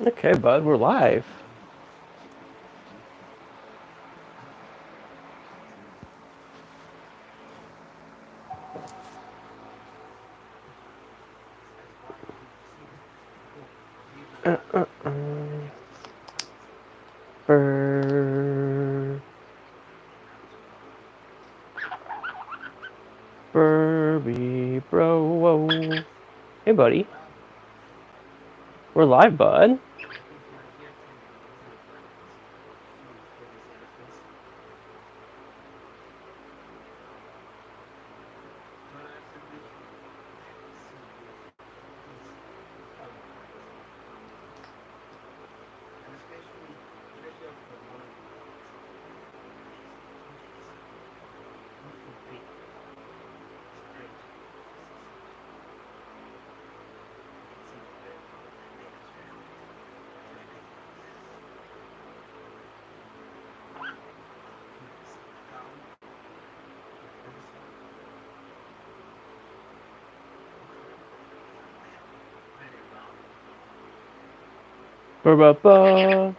Okay, bud, we're live. Burr, Burby, bro. Whoa. Hey, buddy. We're live, bud. Ba-ba-ba.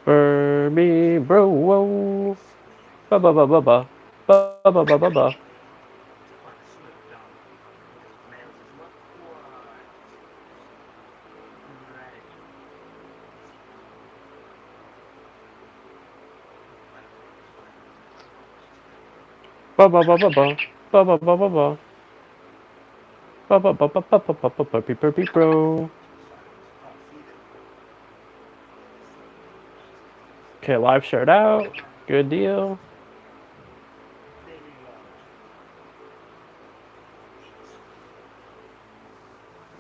Burby, bro. Whoa. Ba-ba-ba-ba-ba. Ba-ba-ba-ba-ba. Ba-ba-ba-ba-ba. Ba-ba-ba-ba-ba. Ba-ba-ba-ba-ba-ba-ba-ba-ba-ba-ba, bro. Okay, live shared out. Good deal.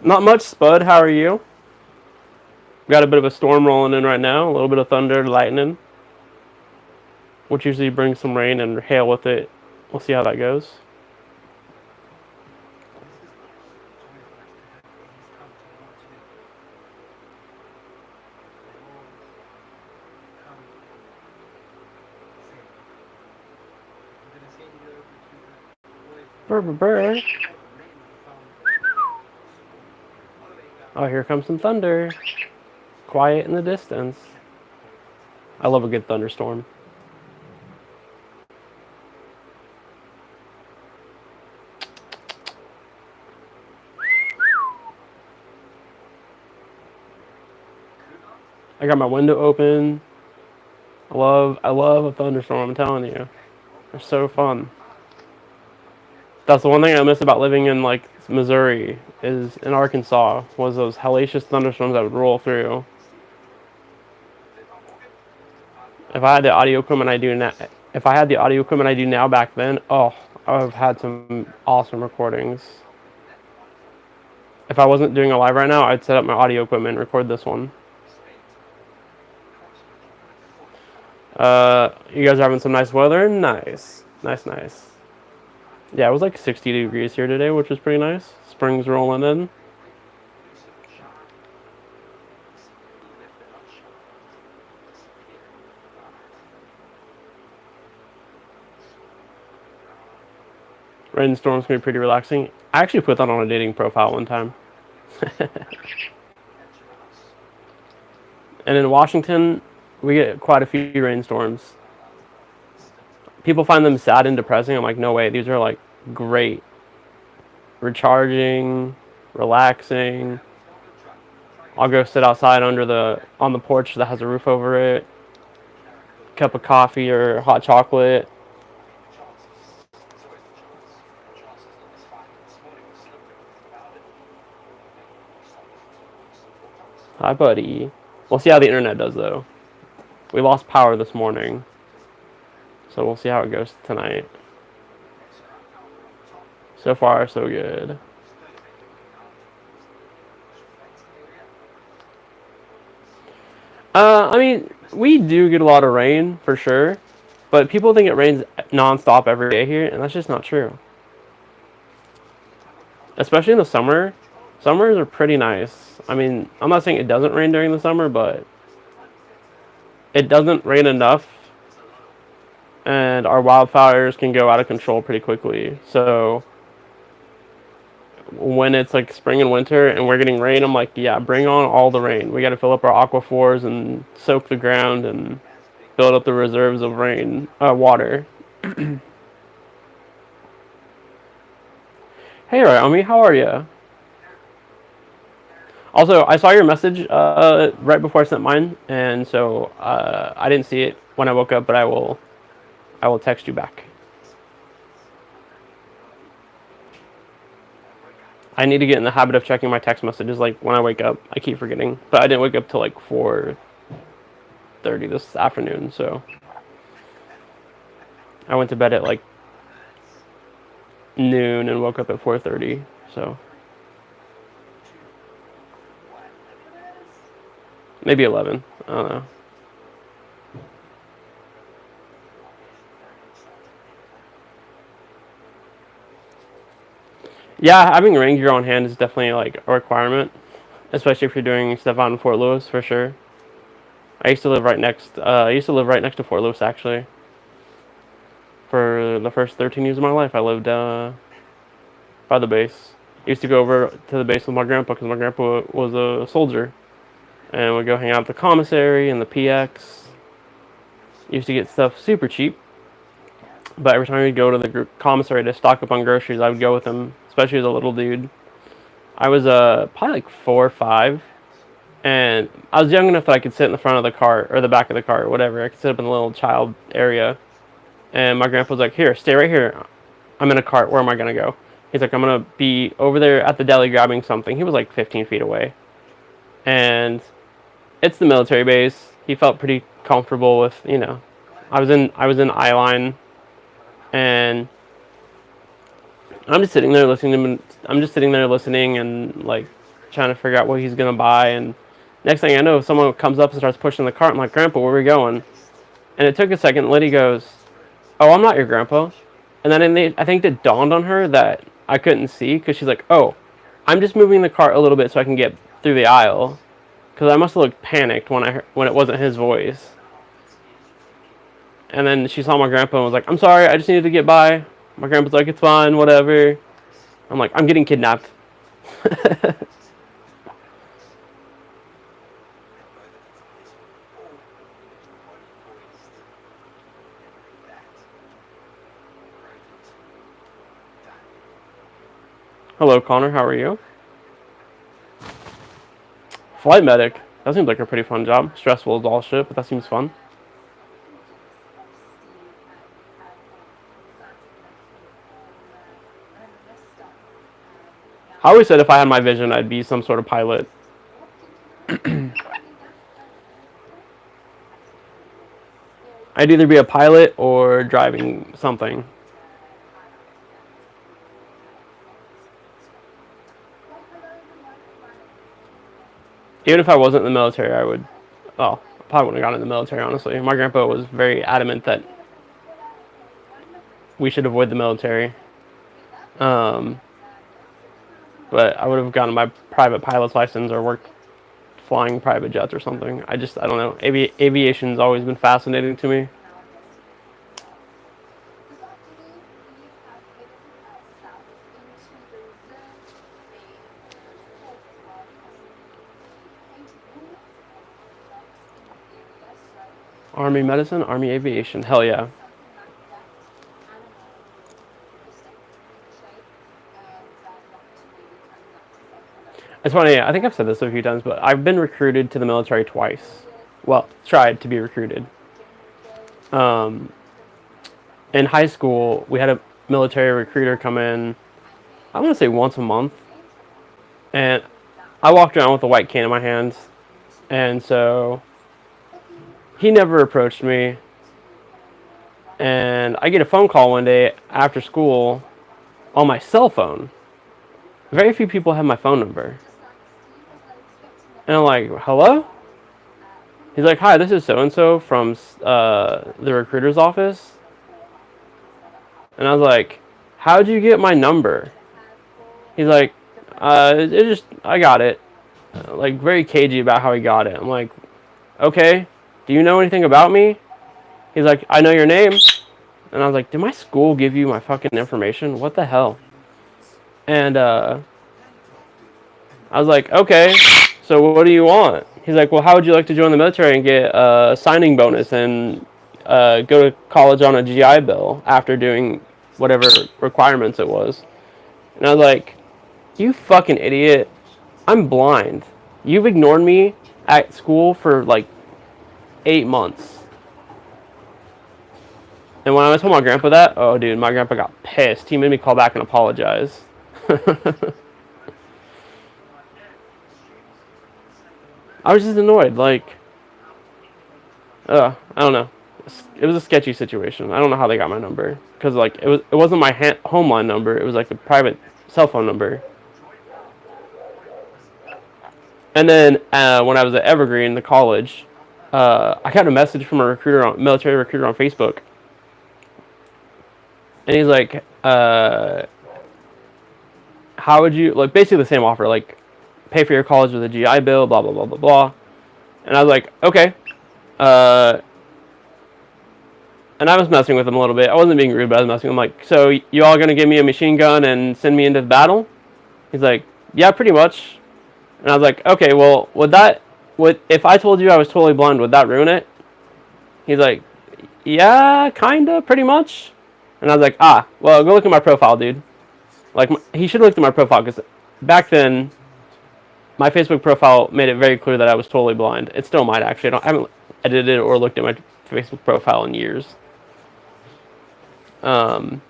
Not much, Spud. How are you? Got a bit of a storm rolling in right now. A little bit of thunder, lightning, which usually brings some rain and hail with it. We'll see how that goes. Brr, brr, brr. Oh, here comes some thunder. Quiet in the distance. I love a good thunderstorm. I got my window open. I love a thunderstorm, I'm telling you. They're so fun. That's the one thing I miss about living in like Missouri is in Arkansas was those hellacious thunderstorms that would roll through. If I had the audio equipment I do now, if I had the audio equipment I do now back then, oh, I would have had some awesome recordings. If I wasn't doing a live right now, I'd set up my audio equipment and record this one. You guys are having some nice weather? Nice. Nice, nice. Yeah, it was like 60 degrees here today, which was pretty nice. Spring's rolling in. Rain and storms can be pretty relaxing. I actually put that on a dating profile one time. And in Washington, we get quite a few rainstorms. People find them sad and depressing. I'm like, no way. These are like great, recharging, relaxing. I'll go sit outside on the porch that has a roof over it. Cup of coffee or hot chocolate. Hi, buddy. We'll see how the internet does though. We lost power this morning, so we'll see how it goes tonight. So far, so good. I mean, we do get a lot of rain for sure, but people think it rains nonstop every day here, and that's just not true. Especially in the summer. Summers are pretty nice. I mean, I'm not saying it doesn't rain during the summer, but it doesn't rain enough, and our wildfires can go out of control pretty quickly. So when it's like spring and winter and we're getting rain, I'm like, yeah, bring on all the rain. We got to fill up our aquifers and soak the ground and build up the reserves of rain, water. Hey, Raomi, how are you? Also, I saw your message right before I sent mine, and so I didn't see it when I woke up, but I will text you back. I need to get in the habit of checking my text messages like when I wake up. I keep forgetting, but I didn't wake up till like 4:30 this afternoon, so I went to bed at like noon and woke up at 4:30. So maybe 11. I don't know. Yeah, having rain gear on hand is definitely like a requirement, especially if you're doing stuff out in Fort Lewis for sure. I used to live right next. I used to live right next to Fort Lewis actually. For the first 13 years of my life, I lived by the base. I used to go over to the base with my grandpa because my grandpa was a soldier, and we'd go hang out at the commissary and the PX. Used to get stuff super cheap, but every time we'd go to the commissary to stock up on groceries, I would go with him, especially as a little dude. I was probably like 4 or 5, and I was young enough that I could sit in the front of the car or the back of the car or whatever. I could sit up in the little child area, and my grandpa was like, "Here, stay right here. I'm in a cart. Where am I gonna go?" He's like, "I'm gonna be over there at the deli grabbing something." He was like 15 feet away, and it's the military base. He felt pretty comfortable with, I was in eye line, and I'm just sitting there listening to him. I'm just sitting there listening and like trying to figure out what he's gonna buy. And next thing I know, someone comes up and starts pushing the cart. I'm like, "Grandpa, where are we going?" And it took a second. Liddy goes, "Oh, I'm not your grandpa." And then I think it dawned on her that I couldn't see because she's like, "Oh, I'm just moving the cart a little bit so I can get through the aisle." Because I must have looked panicked when it wasn't his voice. And then she saw my grandpa and was like, "I'm sorry, I just needed to get by." My grandpa's like, "It's fine, whatever." I'm like, "I'm getting kidnapped." Hello, Connor. How are you? Flight medic. That seems like a pretty fun job. Stressful as all shit, but that seems fun. I always said if I had my vision, I'd be some sort of pilot. I'd either be a pilot or driving something. Even if I wasn't in the military, I would. Oh, I probably wouldn't have gone in the military, honestly. My grandpa was very adamant that we should avoid the military. Um, but I would have gotten my private pilot's license or worked flying private jets or something. I don't know. Aviation's always been fascinating to me. Army medicine, Army aviation. Hell yeah. It's funny, I think I've said this a few times, but I've been recruited to the military twice. Well, tried to be recruited. Um, in high school, we had a military recruiter come in, I want to say once a month. And I walked around with a white can in my hands. And so he never approached me. And I get a phone call one day after school on my cell phone. Very few people have my phone number. And I'm like, "Hello?" He's like, "Hi, this is so-and-so from the recruiter's office." And I was like, "How'd you get my number?" He's like, I got it." like very cagey about how he got it. I'm like, okay, do you know anything about me? He's like, I know your name. And I was like, did my school give you my fucking information? What the hell? And I was like, okay, so what do you want? He's like, well, how would you like to join the military and get a signing bonus and go to college on a GI Bill after doing whatever requirements it was? And I was like, you fucking idiot. I'm blind. You've ignored me at school for like 8 months. And when I told my grandpa that, oh, dude, my grandpa got pissed. He made me call back and apologize. I was just annoyed. Like, I don't know. It was a sketchy situation. I don't know how they got my number because like it wasn't my home line number. It was like a private cell phone number. And then when I was at Evergreen, the college, I got a message from a military recruiter on Facebook, and he's like, "How would you like?" Basically the same offer, like, pay for your college with a GI Bill, blah blah blah blah blah. And I was like, okay. And I was messing with him a little bit. I wasn't being rude, but I was messing with him. Like, so you all gonna give me a machine gun and send me into the battle? He's like, yeah, pretty much. And I was like, okay, well, if I told you I was totally blind, would that ruin it? He's like, yeah, kinda, pretty much. And I was like, well, go look at my profile, dude. Like, he should have looked at my profile, because back then, my Facebook profile made it very clear that I was totally blind. It still might, actually. I haven't edited or looked at my Facebook profile in years. But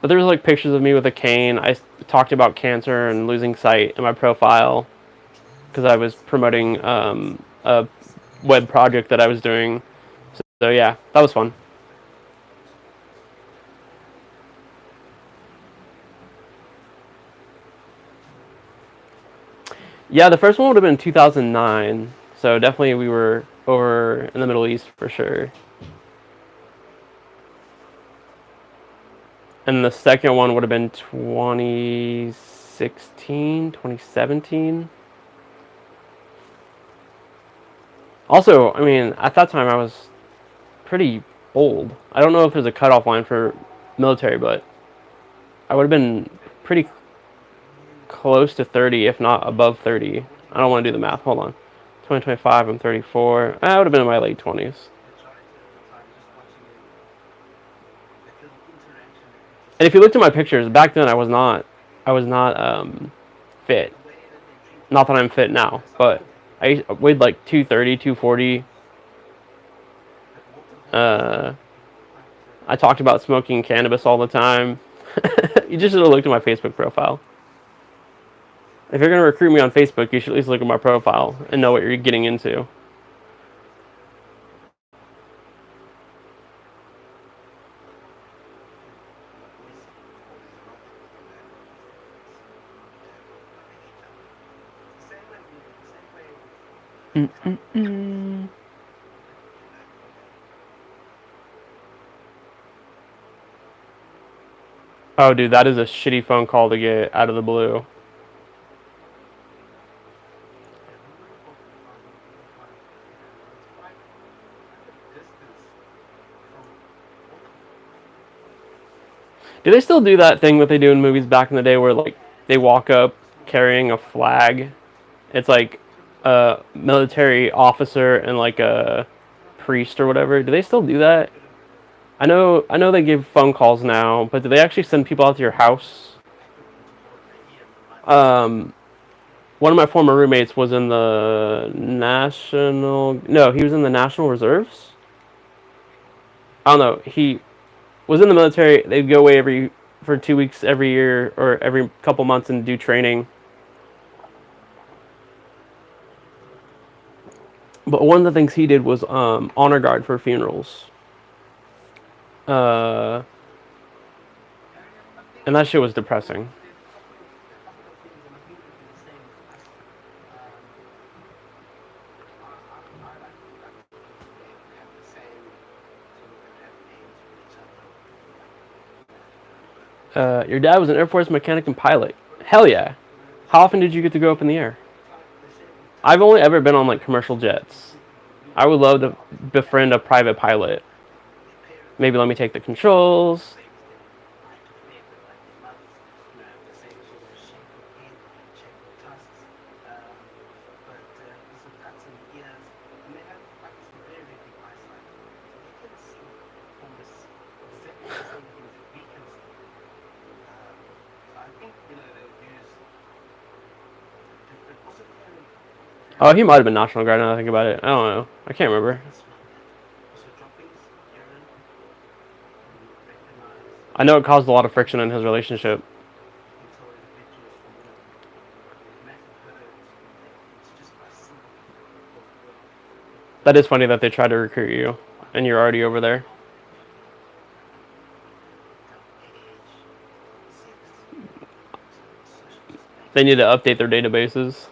there was like pictures of me with a cane. I talked about cancer and losing sight in my profile because I was promoting a web project that I was doing. So yeah, that was fun. Yeah, the first one would have been 2009. So definitely we were over in the Middle East for sure. And the second one would have been 2016, 2017. Also, I mean, at that time I was pretty old. I don't know if there's a cutoff line for military, but I would have been pretty close to 30, if not above 30. I don't want to do the math. Hold on. 2025, I'm 34. I would have been in my late 20s. And if you looked at my pictures, back then I was not fit. Not that I'm fit now, but I weighed like 230, 240. I talked about smoking cannabis all the time. You just should have looked at my Facebook profile. If you're going to recruit me on Facebook, you should at least look at my profile and know what you're getting into. Oh, dude, that is a shitty phone call to get out of the blue. Do they still do that thing that they do in movies back in the day where, like, they walk up carrying a flag? It's like a military officer and, like, a priest or whatever. Do they still do that? I know they give phone calls now, but do they actually send people out to your house? One of my former roommates was in the he was in the National Reserves. I don't know. He was in the military. They'd go away for 2 weeks every year or every couple months and do training. But one of the things he did was honor guard for funerals. And that shit was depressing. Your dad was an Air Force mechanic and pilot. Hell yeah. How often did you get to go up in the air? I've only ever been on like commercial jets. I would love to befriend a private pilot. Maybe let me take the controls. Oh, he might have been National Guard now that I think about it. I don't know. I can't remember. I know it caused a lot of friction in his relationship. That is funny that they tried to recruit you and you're already over there. They need to update their databases.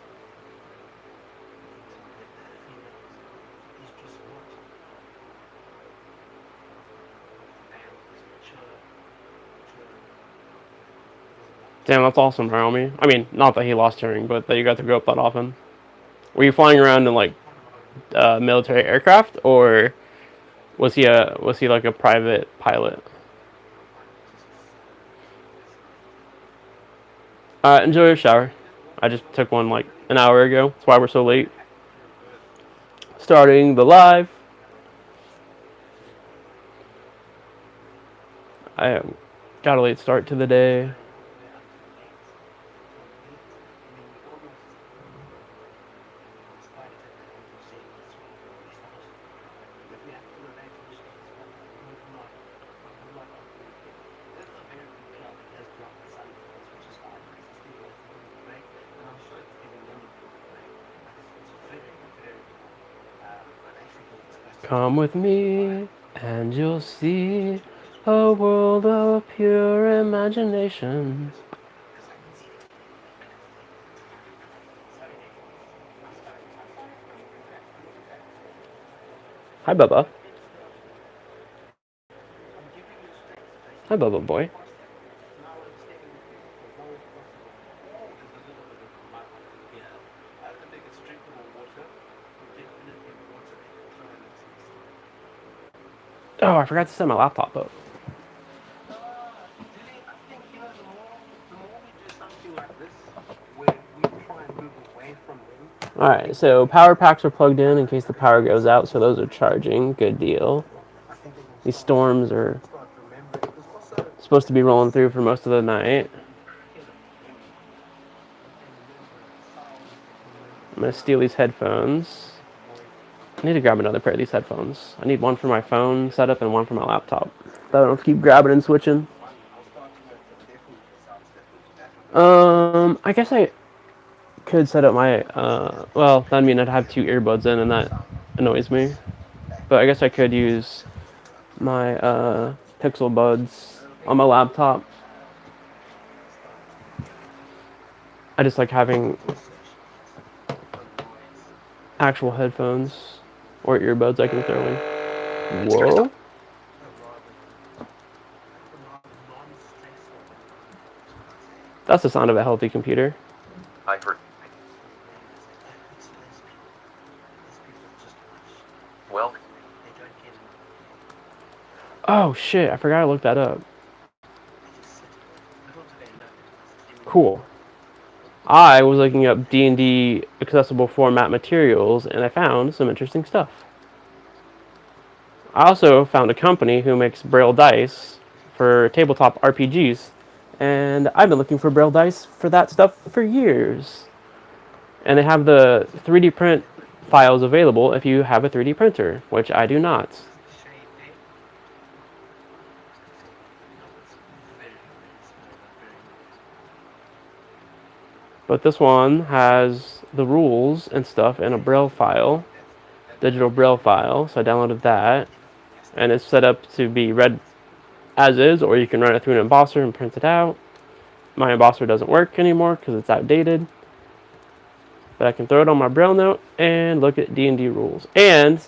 Damn, that's awesome, Naomi. I mean, not that he lost hearing, but that you got to go up that often. Were you flying around in like military aircraft, or was he like a private pilot? Enjoy your shower. I just took one like an hour ago. That's why we're so late. Starting the live. I got a late start to the day. Come with me, and you'll see a world of pure imagination. Hi, Bubba. Hi, Bubba boy. Oh, I forgot to set my laptop up. Alright, so power packs are plugged in case the power goes out, so those are charging. Good deal. These storms are supposed to be rolling through for most of the night. I'm going to steal these headphones. I need to grab another pair of these headphones. I need one for my phone setup and one for my laptop. I don't have to keep grabbing and switching. I guess I could set up my, well, that mean I'd have two earbuds in and that annoys me. But I guess I could use my, Pixel Buds on my laptop. I just like having actual headphones or earbuds I can throw in. Whoa. That's the sound of a healthy computer. Well. Oh shit, I forgot to look that up. Cool. I was looking up D&D accessible format materials and I found some interesting stuff. I also found a company who makes Braille dice for tabletop RPGs, and I've been looking for Braille dice for that stuff for years. And they have the 3D print files available if you have a 3D printer, which I do not. But this one has the rules and stuff in a Braille file, digital Braille file, so I downloaded that. And it's set up to be read as is, or you can run it through an embosser and print it out. My embosser doesn't work anymore because it's outdated. But I can throw it on my Braille note and look at D&D rules. And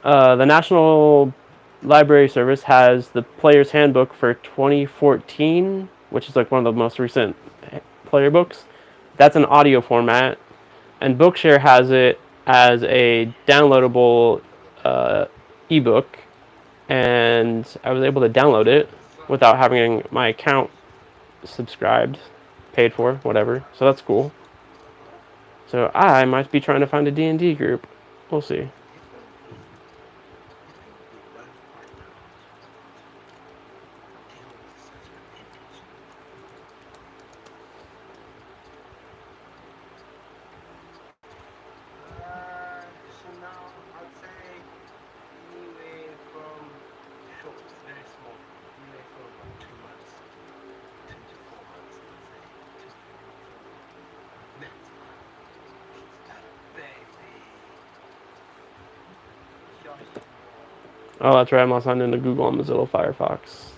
the National Library Service has the Player's Handbook for 2014, which is like one of the most recent player books. That's an audio format, and Bookshare has it as a downloadable ebook, and I was able to download it without having my account subscribed, paid for, whatever. So that's cool. So I might be trying to find a D&D group. We'll see. Oh, that's right. I'm not signed into Google and Mozilla Firefox.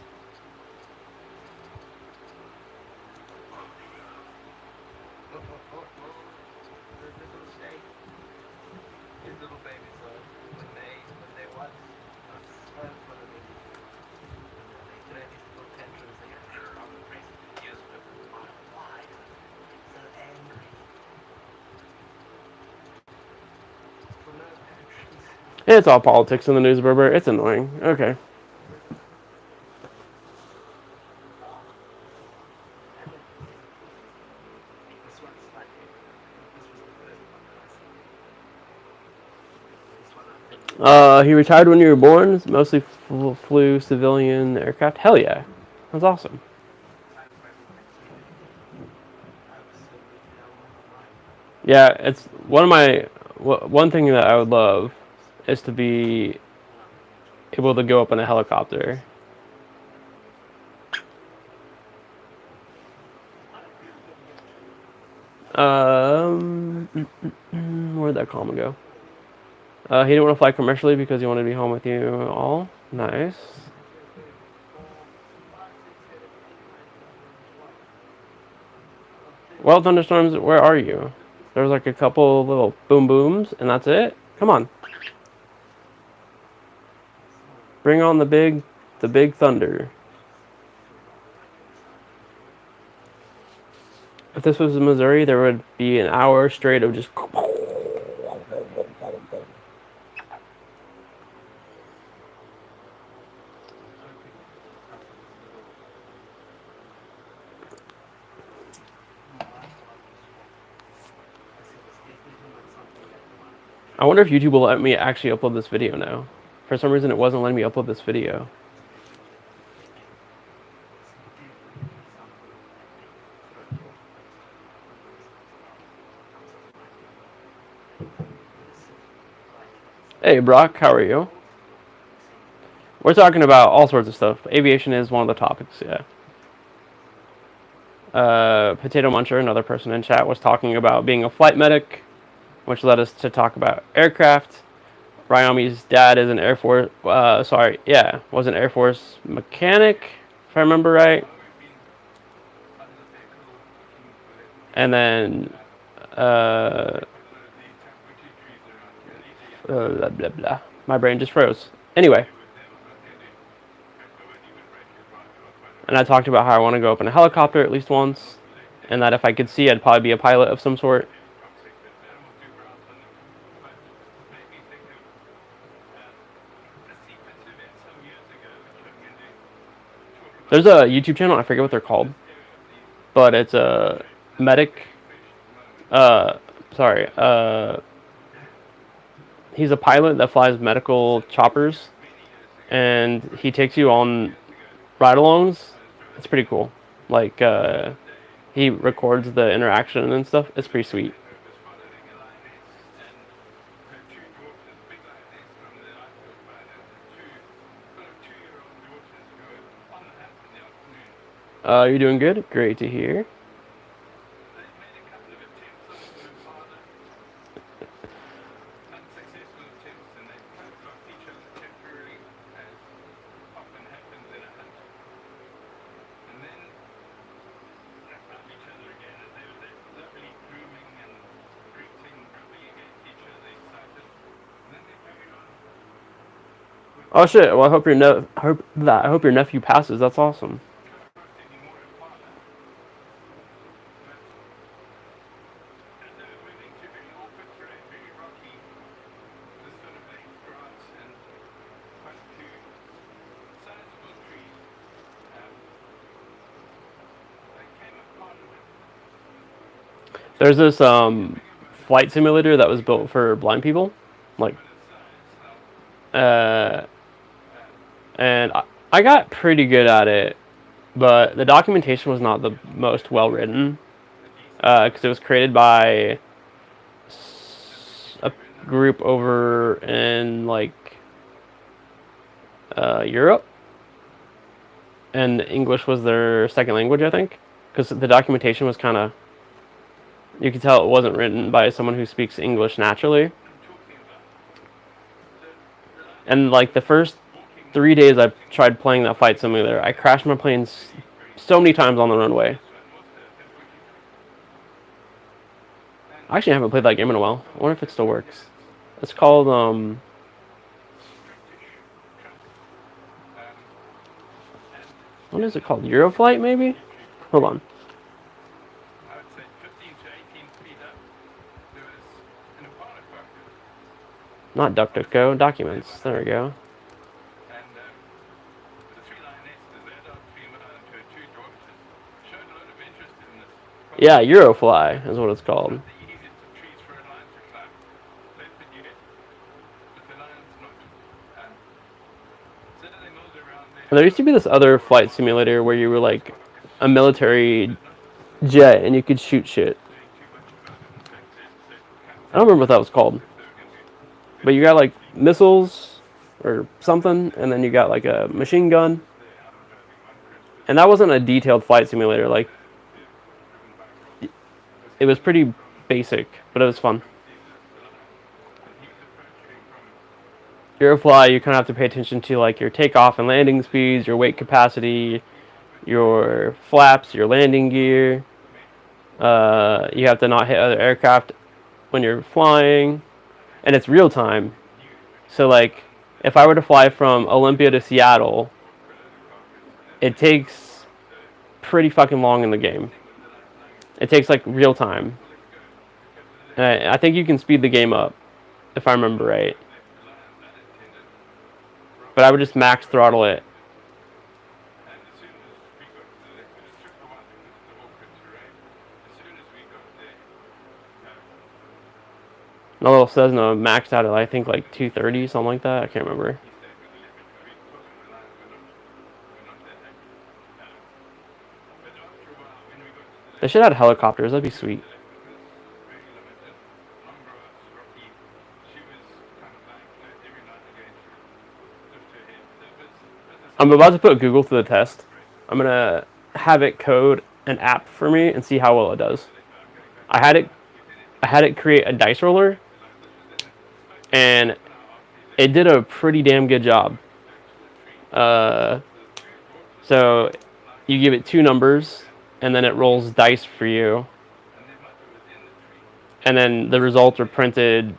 It's all politics in the news, Berber. It's annoying. Okay. He retired when you were born. Mostly flew civilian aircraft. Hell yeah. That's awesome. Yeah, it's one thing that I would love is to be able to go up in a helicopter. Where'd that comment go? He didn't want to fly commercially because he wanted to be home with you all. Nice. Well, thunderstorms, where are you? There's like a couple little boom booms, and that's it. Come on. Bring on the big thunder. If this was in Missouri, there would be an hour straight of just. I wonder if YouTube will let me actually upload this video now. For some reason, it wasn't letting me upload this video. Hey, Brock, how are you? We're talking about all sorts of stuff. Aviation is one of the topics, yeah. Potato Muncher, another person in chat, was talking about being a flight medic, which led us to talk about aircraft. Ryomi's dad is an Air Force, was an Air Force mechanic, if I remember right. And then, blah, blah, blah. My brain just froze. Anyway. And I talked about how I want to go up in a helicopter at least once, and that if I could see, I'd probably be a pilot of some sort. There's a YouTube channel, I forget what they're called, but it's a medic. He's a pilot that flies medical choppers, and he takes you on ride-alongs. It's pretty cool. Like, he records the interaction and stuff. It's pretty sweet. You're doing good? Great to hear. Oh shit! Well, I hope your nephew passes. That's awesome. There's this flight simulator that was built for blind people, like, uh, and I got pretty good at it, but the documentation was not the most well written because it was created by a group over in like Europe, and English was their second language, I think, because the documentation was kind of, you could tell it wasn't written by someone who speaks English naturally. And like the first 3 days I tried playing that flight simulator, I crashed my planes so many times on the runway. Actually, I haven't played that game in a while. I wonder if it still works. It's called what is it called? Euroflight, maybe? Hold on. Not DuckDuckGo, Documents. There we go. Yeah, Eurofly is what it's called. And there used to be this other flight simulator where you were like a military jet and you could shoot shit. I don't remember what that was called. But you got like missiles or something, and then you got like a machine gun. And that wasn't a detailed flight simulator. Like, it was pretty basic, but it was fun. Eurofly, you kind of have to pay attention to like your takeoff and landing speeds, your weight capacity, your flaps, your landing gear. You have to not hit other aircraft when you're flying, and it's real time. So like, if I were to fly from Olympia to Seattle, it takes pretty fucking long in the game. It takes like real time. I think you can speed the game up, if I remember right. But I would just max throttle it. My little Cessna maxed out at I think like 230, something like that. I can't remember. They should have helicopters. That'd be sweet. I'm about to put Google to the test. I'm gonna have it code an app for me and see how well it does. I had it create a dice roller, and it did a pretty damn good job. So you give it two numbers, and then it rolls dice for you, and then the results are printed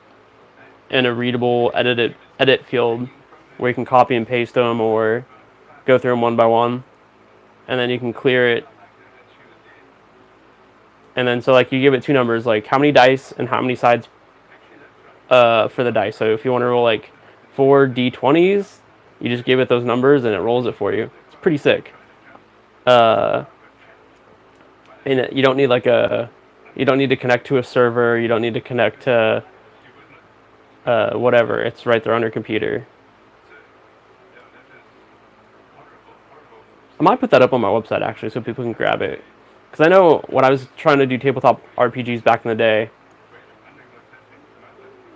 in a readable edit field where you can copy and paste them or go through them one by one, and then you can clear it. And then so like you give it two numbers, like how many dice and how many sides for the dice. So if you want to roll like 4 d20s, you just give it those numbers and it rolls it for you. It's pretty sick. And you don't need you don't need to connect to a server. You don't need to connect to whatever. It's right there on your computer. I might put that up on my website actually, so people can grab it. Because I know when I was trying to do tabletop RPGs back in the day,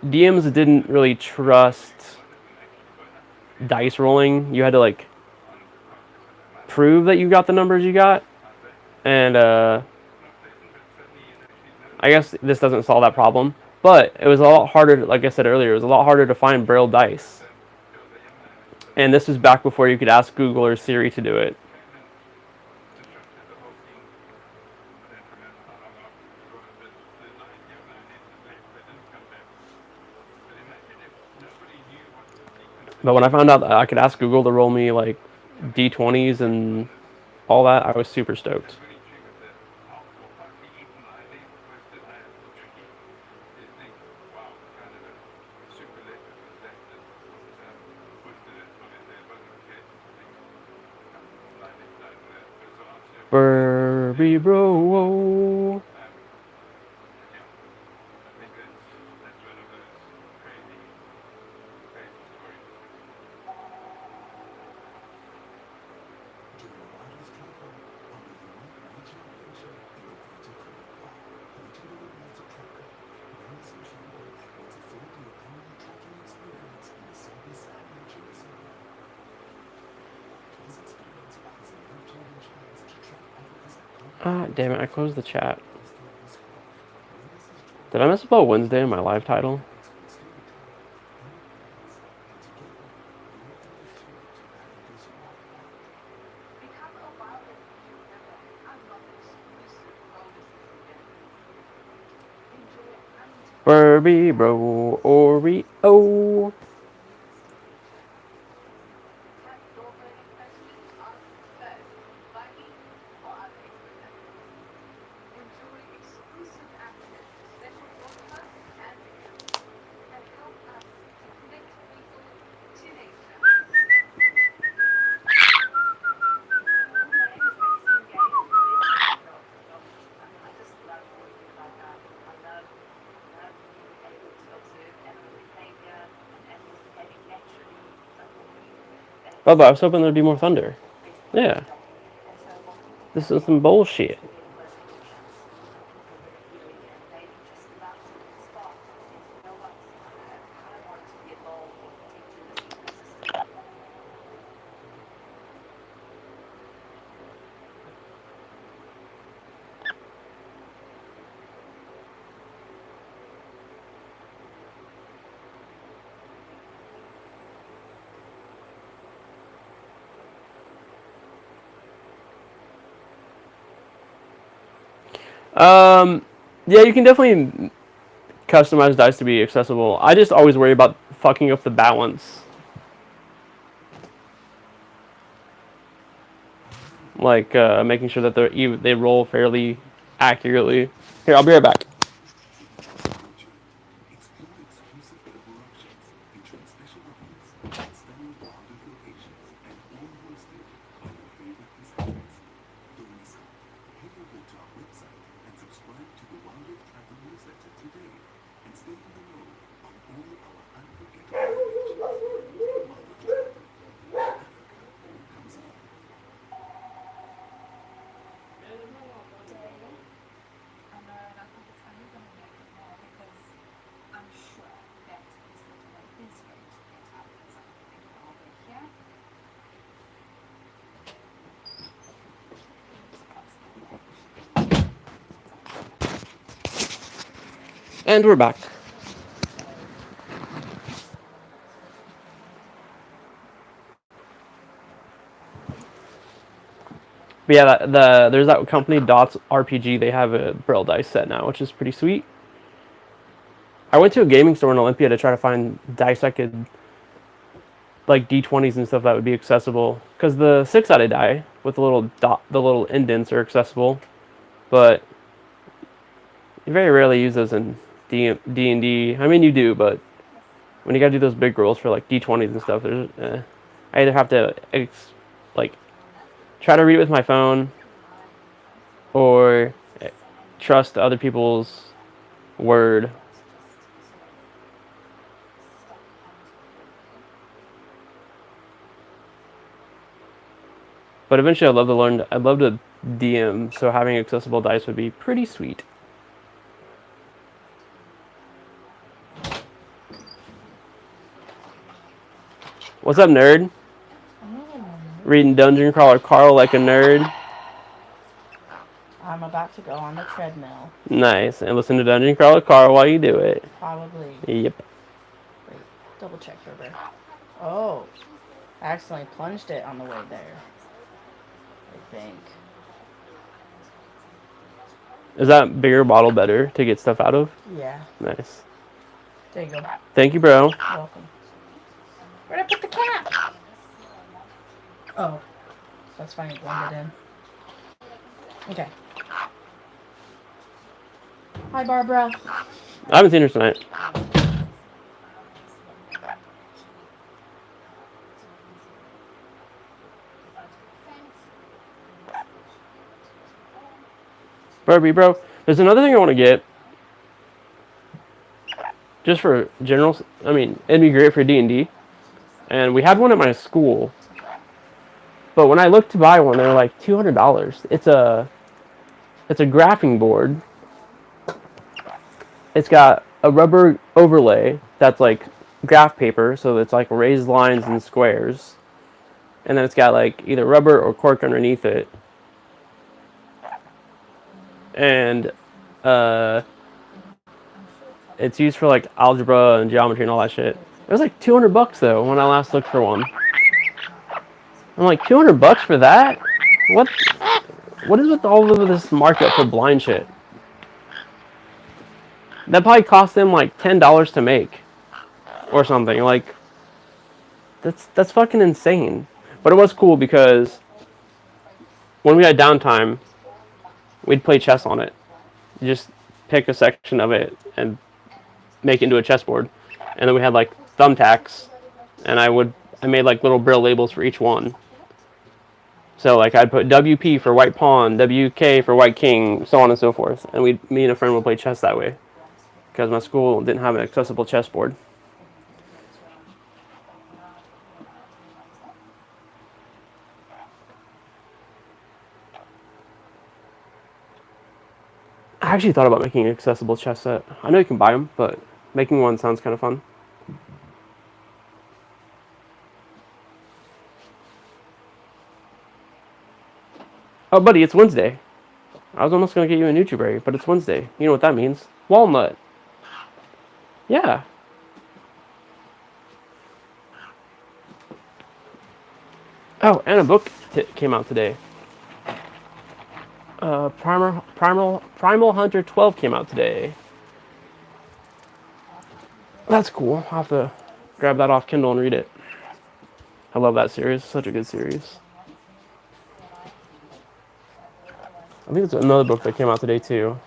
DMs didn't really trust dice rolling. You had to like prove that you got the numbers you got, and I guess this doesn't solve that problem. But it was a lot harder, like I said earlier, it was a lot harder to find Braille dice. And this was back before you could ask Google or Siri to do it. But when I found out that I could ask Google to roll me like d20s and all that, I was super stoked. Burby bro. Ah, damn it! I closed the chat. Did I mess up Wednesday in my live title? Burby bro Oreo. Bubba, I was hoping there'd be more thunder. Yeah. This is some bullshit. Yeah, you can definitely customize dice to be accessible. I just always worry about fucking up the balance. Like, making sure that they roll fairly accurately. Here, I'll be right back. And we're back. But yeah, there's that company Dots RPG. They have a Braille dice set now, which is pretty sweet. I went to a gaming store in Olympia to try to find dice I could, like D20s and stuff that would be accessible. Because the 6-sided die with the little indents are accessible, but you very rarely use those in D&D. I mean, you do, but when you gotta do those big rolls for like D20s and stuff, I either have to like try to read it with my phone or trust other people's word. But eventually, I'd love to DM, so having accessible dice would be pretty sweet. What's up, nerd? Reading Dungeon Crawler Carl like a nerd. I'm about to go on the treadmill. Nice. And listen to Dungeon Crawler Carl while you do it. Probably. Yep. Wait, double check, Herbert. Oh, I accidentally plunged it on the way there. I think. Is that bigger bottle better to get stuff out of? Yeah. Nice. There you go. Thank you, bro. You're welcome. Where'd I put the cap? Oh, that's fine. It blended in. Okay. Hi, Barbara. I haven't seen her tonight. Barbie, bro. There's another thing I want to get. Just for general, I mean, it'd be great for D&D. And we had one at my school. But when I looked to buy one, they were like $200. It's a graphing board. It's got a rubber overlay that's like graph paper, so it's like raised lines and squares. And then it's got like either rubber or cork underneath it. and it's used for like algebra and geometry and all that shit. It was like $200 though when I last looked for one. I'm like, $200 for that? What? What is with all of this markup for blind shit? That probably cost them like $10 to make, or something. Like, that's fucking insane. But it was cool because when we had downtime, we'd play chess on it. You just pick a section of it and make it into a chessboard. And then we had like thumbtacks, and I made like little braille labels for each one. So like I'd put WP for white pawn, WK for white king, so on and so forth. And me and a friend would play chess that way because my school didn't have an accessible chessboard. I actually thought about making an accessible chess set. I know you can buy them, but making one sounds kind of fun. Oh, buddy, it's Wednesday. I was almost going to get you a Nutri-Berry, but it's Wednesday. You know what that means. Walnut. Yeah. Oh, and a book came out today. Primal Hunter 12 came out today. That's cool. I'll have to grab that off Kindle and read it. I love that series. Such a good series. I think there's another book that came out today, too.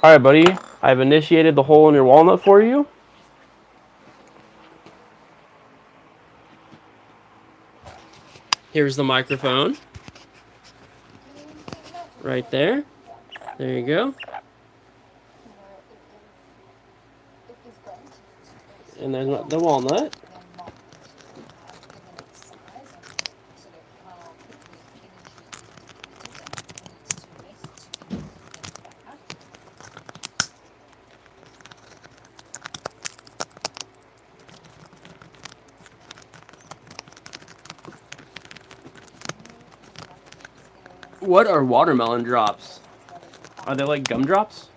Alright, buddy. I've initiated the hole in your walnut for you. Here's the microphone. Right there. There you go. And there's the walnut. What are watermelon drops? Are they like gumdrops?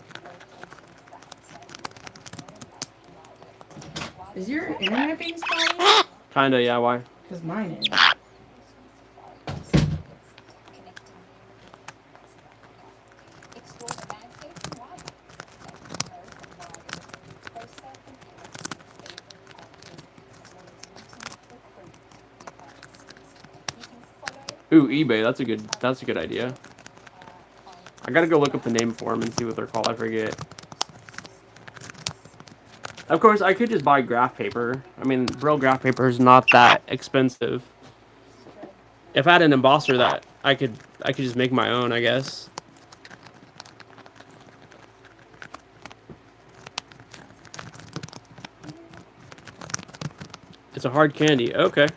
Is your internet being spotty? Kinda, yeah, why? Because mine is. Ooh, eBay, that's a good idea. I gotta go look up the name for them and see what they're called, I forget. Of course, I could just buy graph paper. I mean, Braille graph paper is not that expensive. If I had an embosser that I could just make my own, I guess. It's a hard candy. Okay.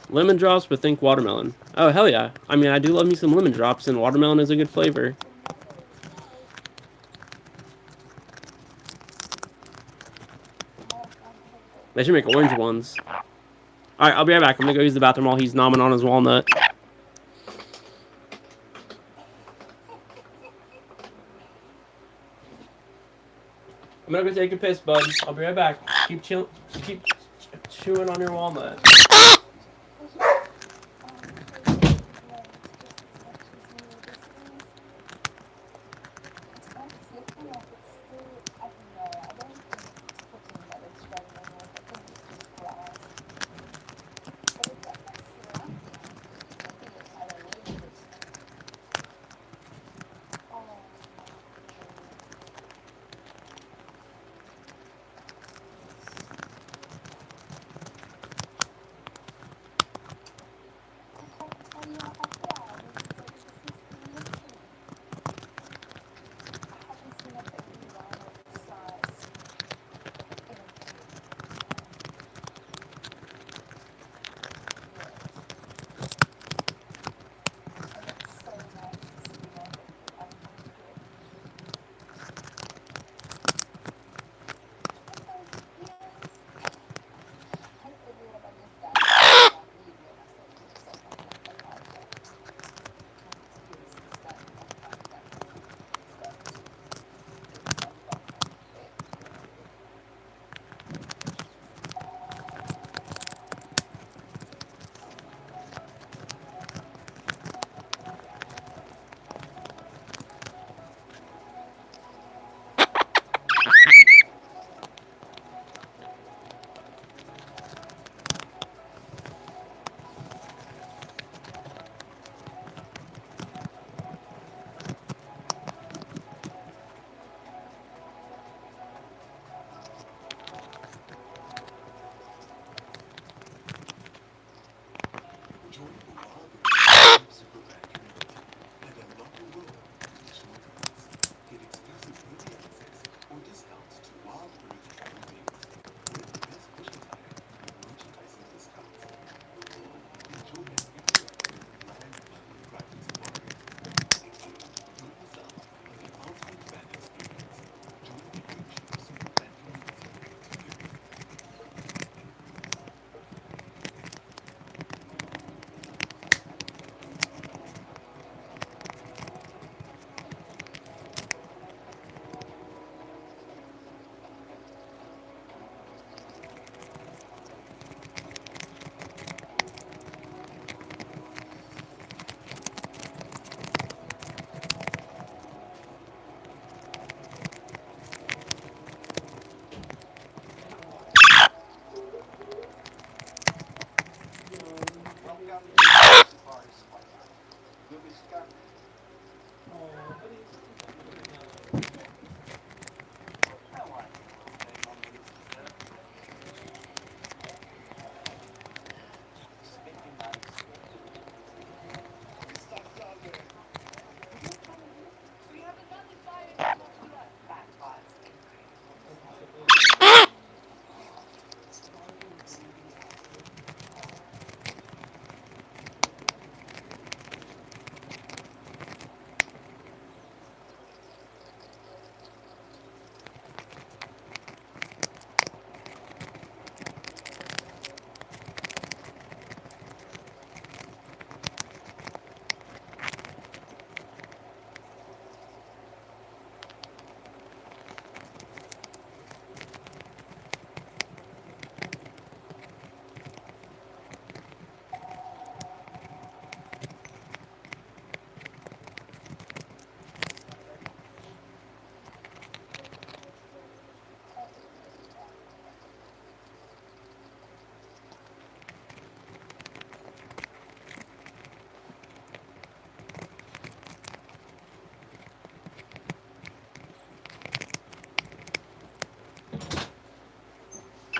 Lemon drops, but think watermelon. Oh, hell yeah. I mean, I do love me some lemon drops, and watermelon is a good flavor. They should make orange ones. Alright, I'll be right back. I'm gonna go use the bathroom while he's nomming on his walnut. I'm gonna go take a piss, bud. I'll be right back. Keep chewing on your walnut.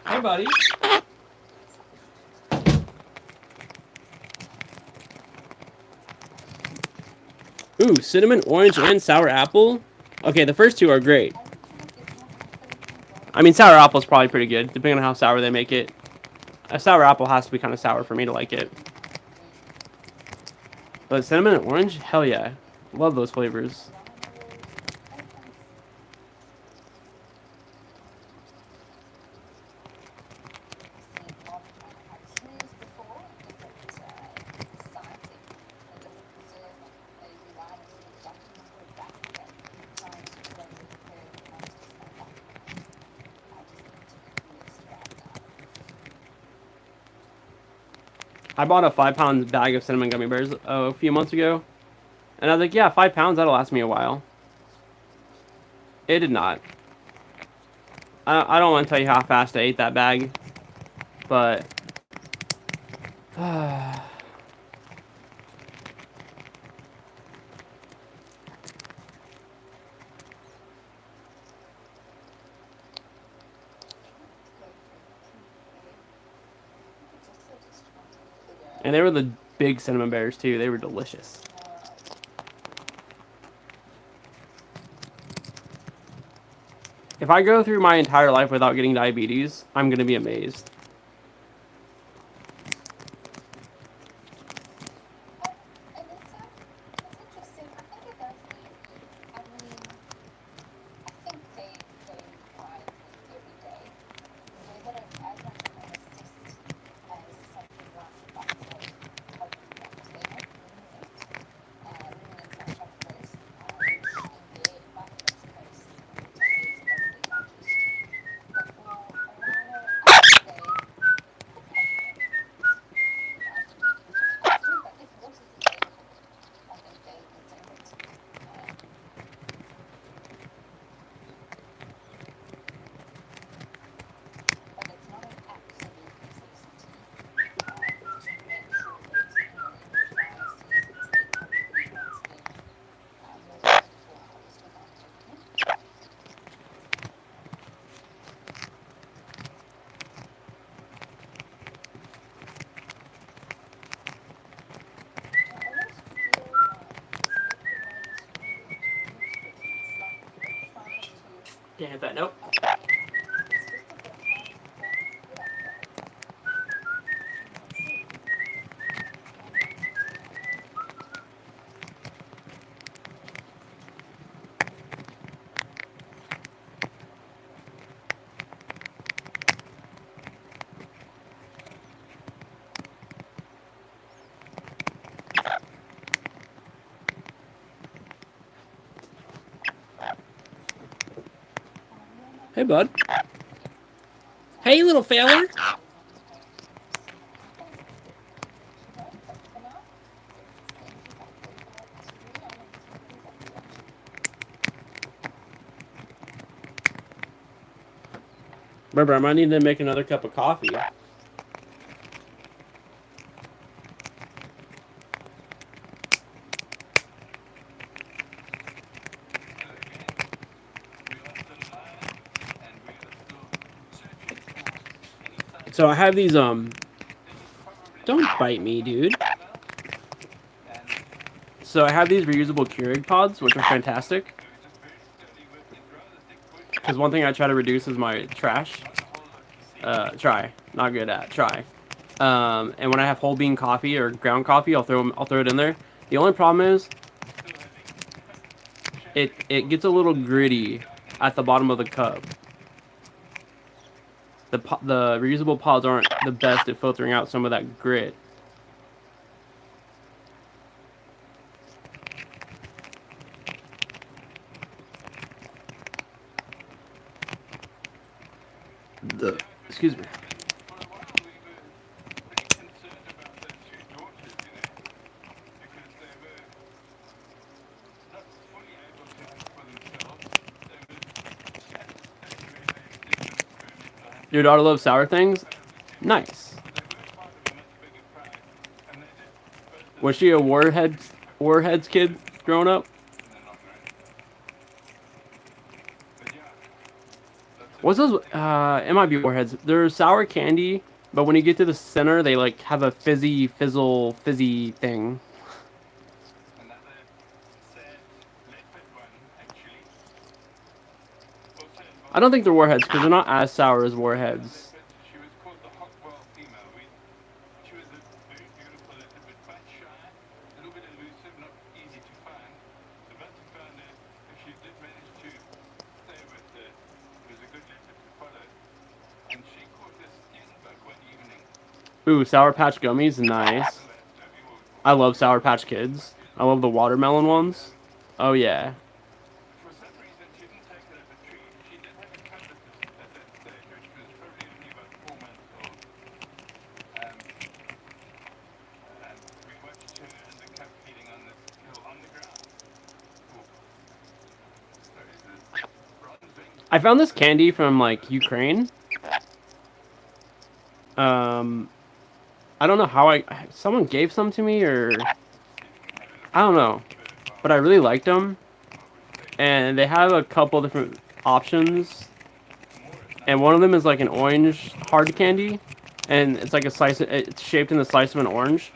Hey, buddy. Ooh, cinnamon, orange, and sour apple. Okay, the first two are great. I mean, sour apple is probably pretty good, depending on how sour they make it. A sour apple has to be kind of sour for me to like it. But cinnamon and orange, hell yeah. Love those flavors. I bought a 5-pound bag of cinnamon gummy bears a few months ago. And I was like, yeah, 5 pounds, that'll last me a while. It did not. I don't want to tell you how fast I ate that bag. But... and they were the big cinnamon bears, too. They were delicious. If I go through my entire life without getting diabetes, I'm going to be amazed. hit that note. Hey, bud. Hey, little feller. Remember, I might need to make another cup of coffee. So I have these, don't bite me, dude. So I have these reusable Keurig pods, which are fantastic. Because one thing I try to reduce is my trash. Not good at, try. And when I have whole bean coffee or ground coffee, I'll throw it in there. The only problem is, it gets a little gritty at the bottom of the cup. The reusable pods aren't the best at filtering out some of that grit. Excuse me. Your daughter loves sour things? Nice. Was she a Warheads kid growing up? What's those? It might be Warheads. They're sour candy, but when you get to the center, they like have a fizzy thing. I don't think they're Warheads because they're not as sour as Warheads. Ooh, Sour Patch Gummies, nice. I love Sour Patch Kids. I love the watermelon ones. Oh yeah. I found this candy from like Ukraine. I don't know how someone gave some to me or I don't know, but I really liked them. And they have a couple different options. And one of them is like an orange hard candy, and it's like it's shaped in the slice of an orange.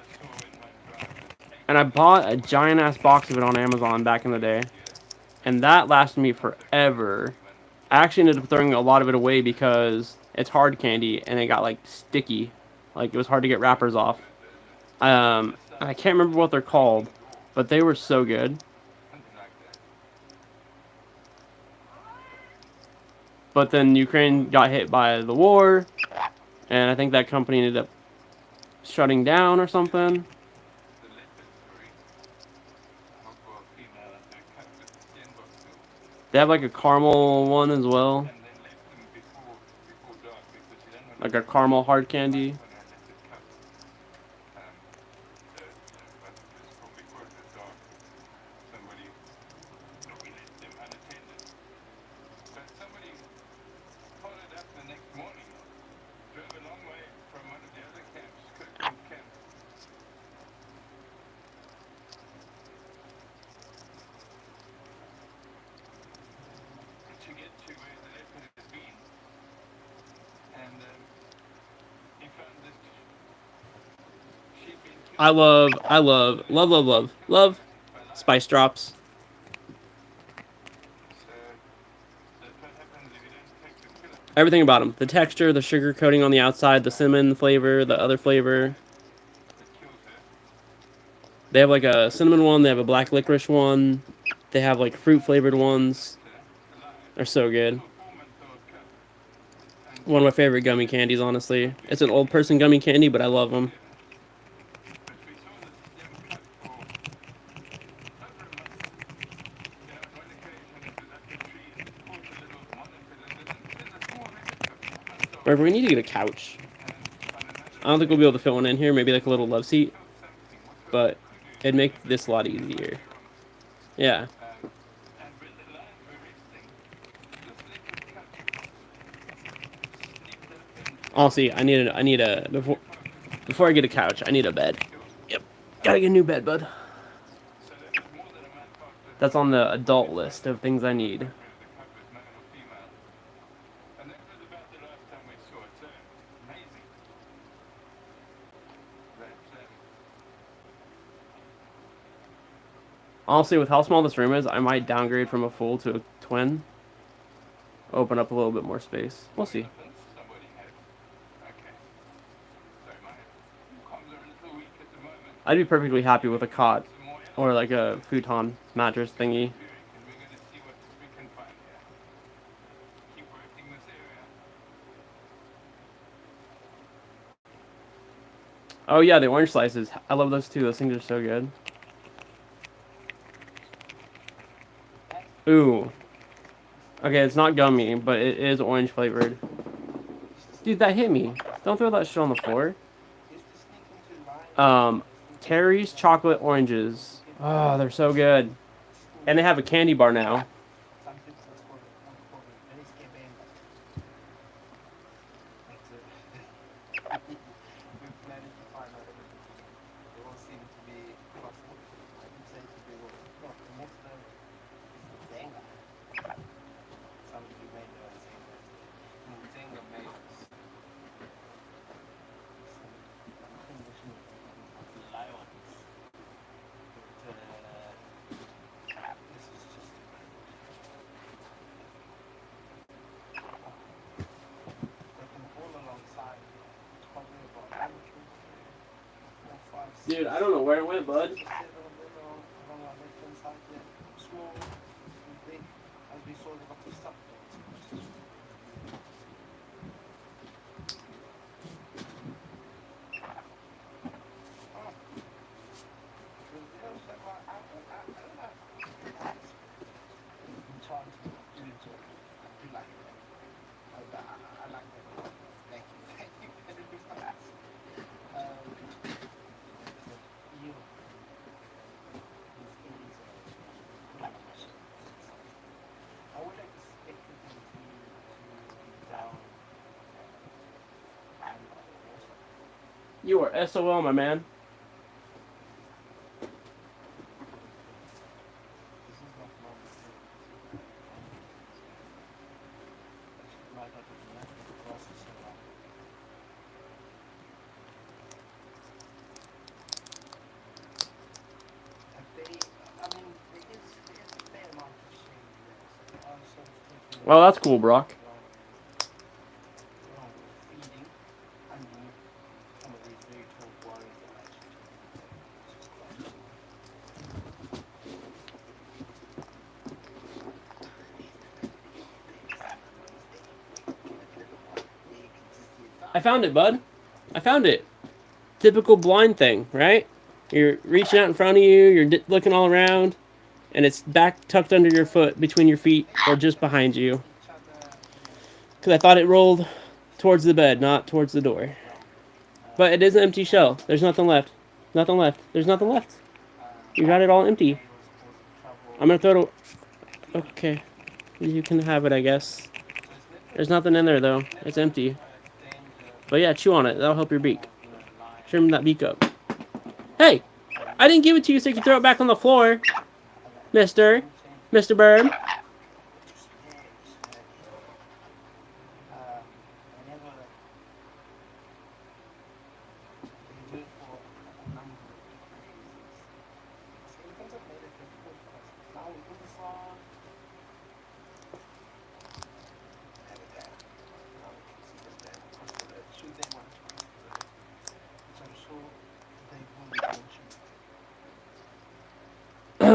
And I bought a giant ass box of it on Amazon back in the day, and that lasted me forever. I actually ended up throwing a lot of it away because it's hard candy and it got like sticky, like it was hard to get wrappers off. I can't remember what they're called, but they were so good. But then Ukraine got hit by the war, and I think that company ended up shutting down or something. They have like a caramel one as well. Like a caramel hard candy. I love spice drops. Everything about them. The texture, the sugar coating on the outside, the cinnamon flavor, the other flavor. They have like a cinnamon one. They have a black licorice one. They have like fruit flavored ones. They're so good. One of my favorite gummy candies, honestly. It's an old person gummy candy, but I love them. However, we need to get a couch. I don't think we'll be able to fit one in here. Maybe like a little love seat. But it'd make this a lot easier. Yeah. Honestly, I need a before I get a couch, I need a bed. Yep. Gotta get a new bed, bud. That's on the adult list of things I need. Honestly, with how small this room is, I might downgrade from a full to a twin. Open up a little bit more space. We'll see. I'd be perfectly happy with a cot or like a futon mattress thingy. Oh yeah, the orange slices. I love those too. Those things are so good. Ooh. Okay, it's not gummy, but it is orange flavored. Dude, that hit me. Don't throw that shit on the floor. Terry's chocolate oranges. Oh, they're so good. And they have a candy bar now. Dude, I don't know where it went, bud. You are SOL, my man. Well, that's cool, Brock. I found it, bud. I found it. Typical blind thing, right? You're reaching out in front of you, you're looking all around, and it's back tucked under your foot, between your feet, or just behind you. Because I thought it rolled towards the bed, not towards the door. But it is an empty shell. There's nothing left. Nothing left. There's nothing left. You got it all empty. I'm going to throw it... Okay. You can have it, I guess. There's nothing in there, though. It's empty. But yeah, chew on it. That'll help your beak. Trim that beak up. Hey! I didn't give it to you so you can throw it back on the floor. Mr. Bird.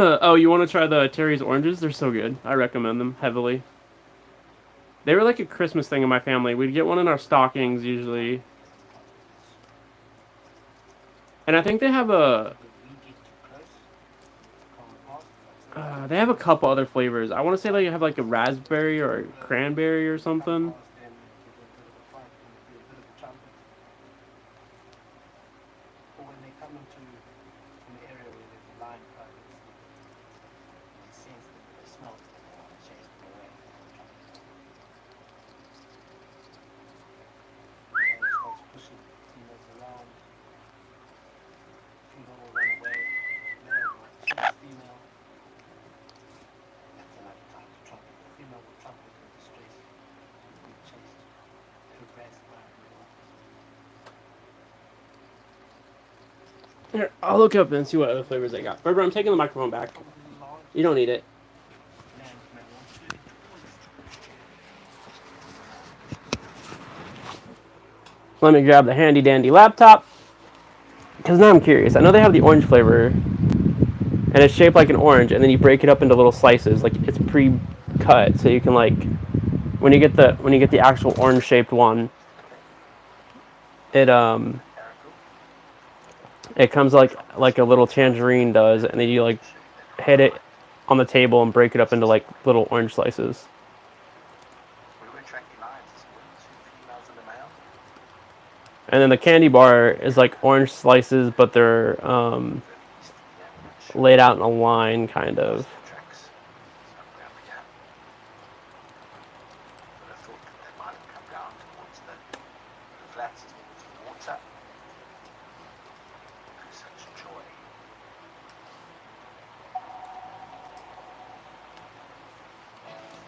Oh, you want to try the Terry's oranges? They're so good. I recommend them heavily. They were like a Christmas thing in my family. We'd get one in our stockings usually. And I think they have they have a couple other flavors. I want to say they have like a raspberry or a cranberry or something. Here, I'll look up and see what other flavors they got. Remember, I'm taking the microphone back. You don't need it. Let me grab the handy dandy laptop. Because now I'm curious. I know they have the orange flavor. And it's shaped like an orange. And then you break it up into little slices. Like it's pre-cut. So you can like... When you get the actual orange shaped one... It comes like a little tangerine does, and then you like hit it on the table and break it up into like little orange slices. And then the candy bar is like orange slices, but they're laid out in a line, kind of.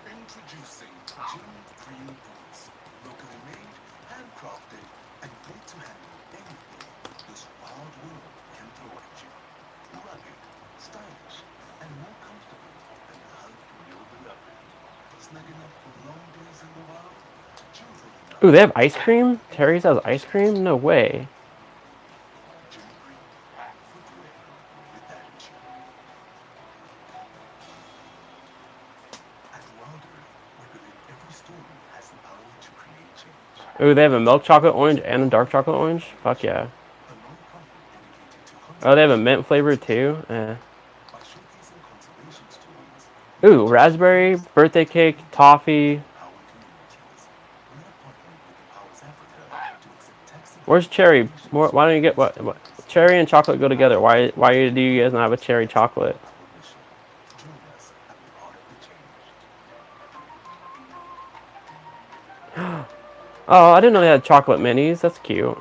Introducing Jim Cream Boots, locally made, handcrafted, and built to handle anything this wild world can throw at you. Rugged, stylish, and more comfortable than the hug from your beloved. Snug enough for long days in the wild? Choosing Ooh, they have ice cream? Terry's has ice cream? No way. Jim Cream, footwear with attitude. At Wilder, we believe every story has the power to create change. Ooh, they have a milk chocolate orange and a dark chocolate orange? Fuck yeah. A non-profit dedicated to Oh, they have a conservation mint flavor too? Eh. by showcasing conservation stories. Ooh, raspberry, birthday cake, toffee. Power communities. We are partnering with Empowers Africa to accept tax Where's cherry? Why don't you get what? Cherry and chocolate go together. Why do you guys not have a cherry chocolate? our mission. Join us at the heart of the change. Oh, I didn't know they had chocolate minis. That's cute.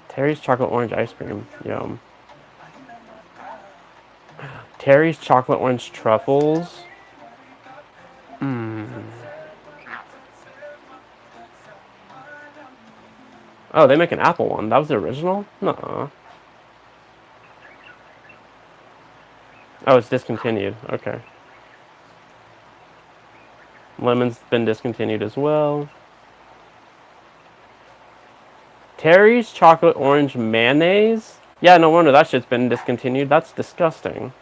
Terry's chocolate orange ice cream. Yum. Terry's chocolate orange truffles. Mmm. Oh, they make an apple one. That was the original? Nuh-uh. Oh, it's discontinued. Okay. Lemon's been discontinued as well. Terry's chocolate orange mayonnaise? Yeah, no wonder that shit's been discontinued. That's disgusting.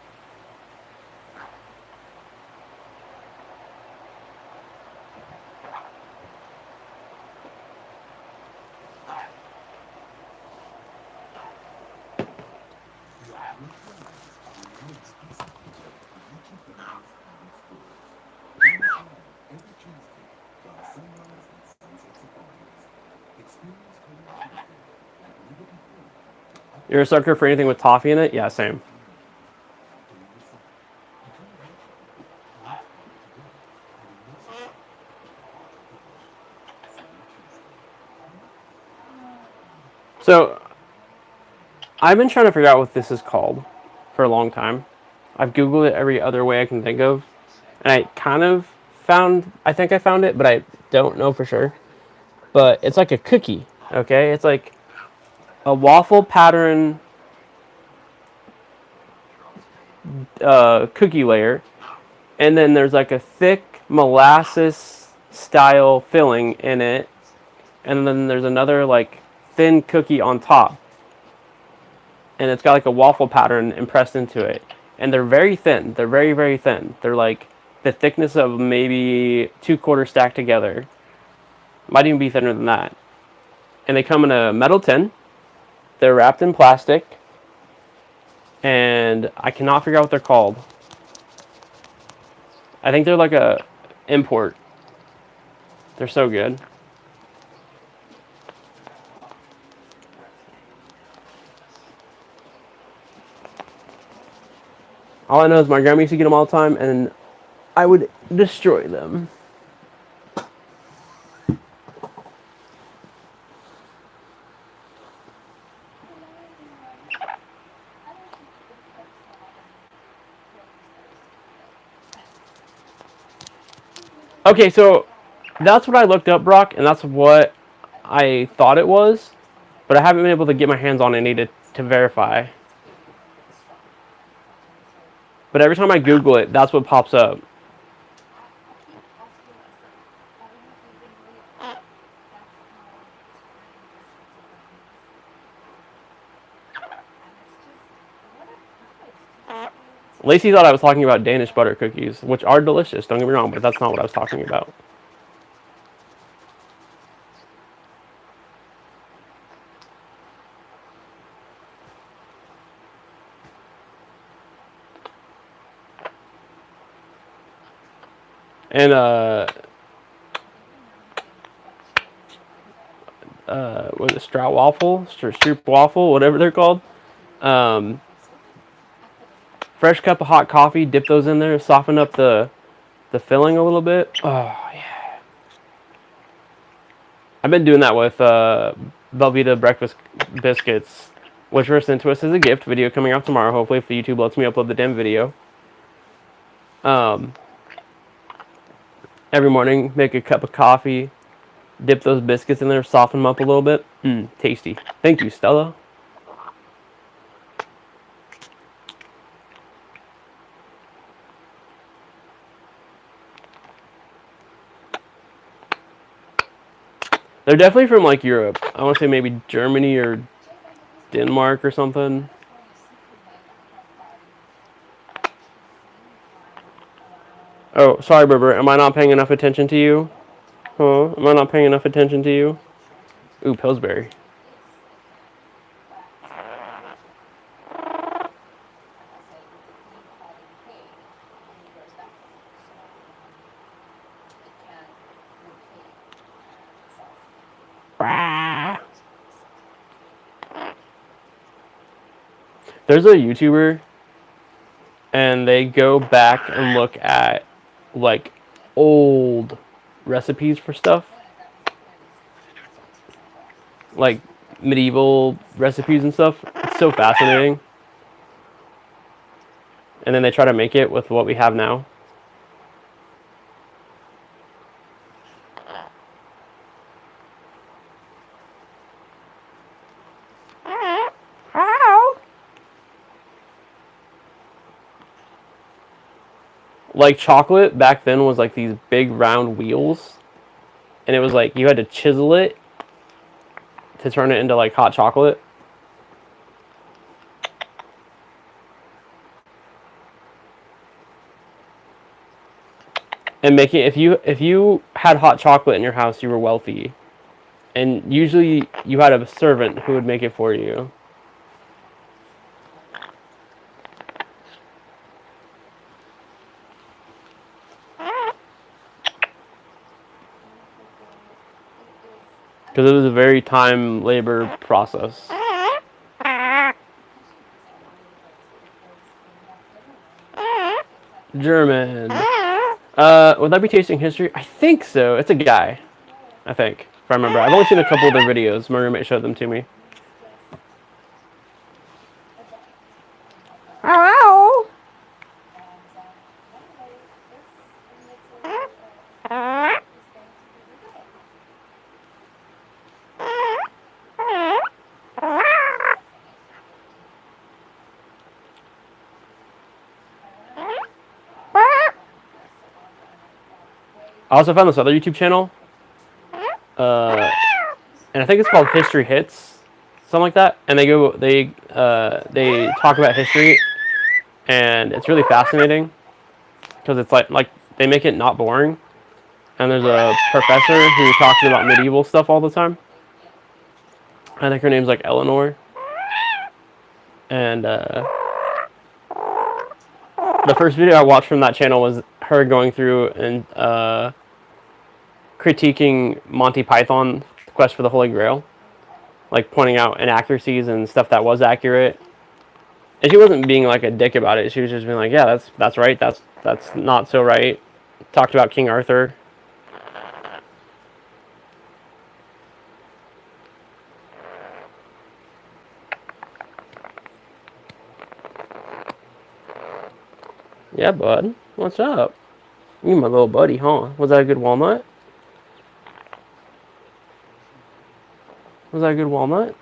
You're a sucker for anything with toffee in it? Yeah, same. So, I've been trying to figure out what this is called for a long time. I've Googled it every other way I can think of. And I kind of I think I found it, but I don't know for sure. But it's like a cookie, okay? It's like a waffle pattern cookie layer. And then there's like a thick molasses style filling in it. And then there's another like thin cookie on top. And it's got like a waffle pattern impressed into it. And they're very thin. They're very, very thin. They're like the thickness of maybe 2 quarters stacked together. Might even be thinner than that. And they come in a metal tin. They're wrapped in plastic. And I cannot figure out what they're called. I think they're like a import. They're so good. All I know is my grandma used to get them all the time, and I would destroy them. Okay, so that's what I looked up, Brock, and that's what I thought it was, but I haven't been able to get my hands on any to verify. But every time I Google it, that's what pops up. Lacey thought I was talking about Danish butter cookies, which are delicious, don't get me wrong, but that's not what I was talking about. And, was it Stroop waffle? Stroop waffle, whatever they're called. Fresh cup of hot coffee, dip those in there, soften up the filling a little bit. Oh, yeah. I've been doing that with Belvita breakfast biscuits, which were sent to us as a gift. Video coming out tomorrow, hopefully, if YouTube lets me upload the damn video. Every morning, make a cup of coffee, dip those biscuits in there, soften them up a little bit. Tasty. Thank you, Stella. They're definitely from, like, Europe. I want to say maybe Germany or Denmark or something. Oh, sorry, Berber. Am I not paying enough attention to you? Huh? Am I not paying enough attention to you? Ooh, Pillsbury. There's a YouTuber, and they go back and look at, like, old recipes for stuff. Like, medieval recipes and stuff. It's so fascinating. And then they try to make it with what we have now. Like, chocolate back then was like these big round wheels, and it was like you had to chisel it to turn it into like hot chocolate. And making, if you had hot chocolate in your house, you were wealthy, and usually you had a servant who would make it for you. Because it was a very time labor process. German. Would that be tasting history? I think so. It's a guy. I think, if I remember. I've only seen a couple of their videos. My roommate showed them to me. Hello. I also found this other YouTube channel. and I think it's called History Hits, something like that. And they talk about history, and it's really fascinating because it's like they make it not boring. And there's a professor who talks about medieval stuff all the time. I think her name's like Eleanor. And the first video I watched from that channel was her going through and critiquing Monty Python, Quest for the Holy Grail, like pointing out inaccuracies and stuff that was accurate. And she wasn't being like a dick about it. She was just being like, "Yeah, that's right. That's not so right." Talked about King Arthur. Yeah, bud. What's up? You my little buddy, huh? Was that a good walnut? Was that a good walnut?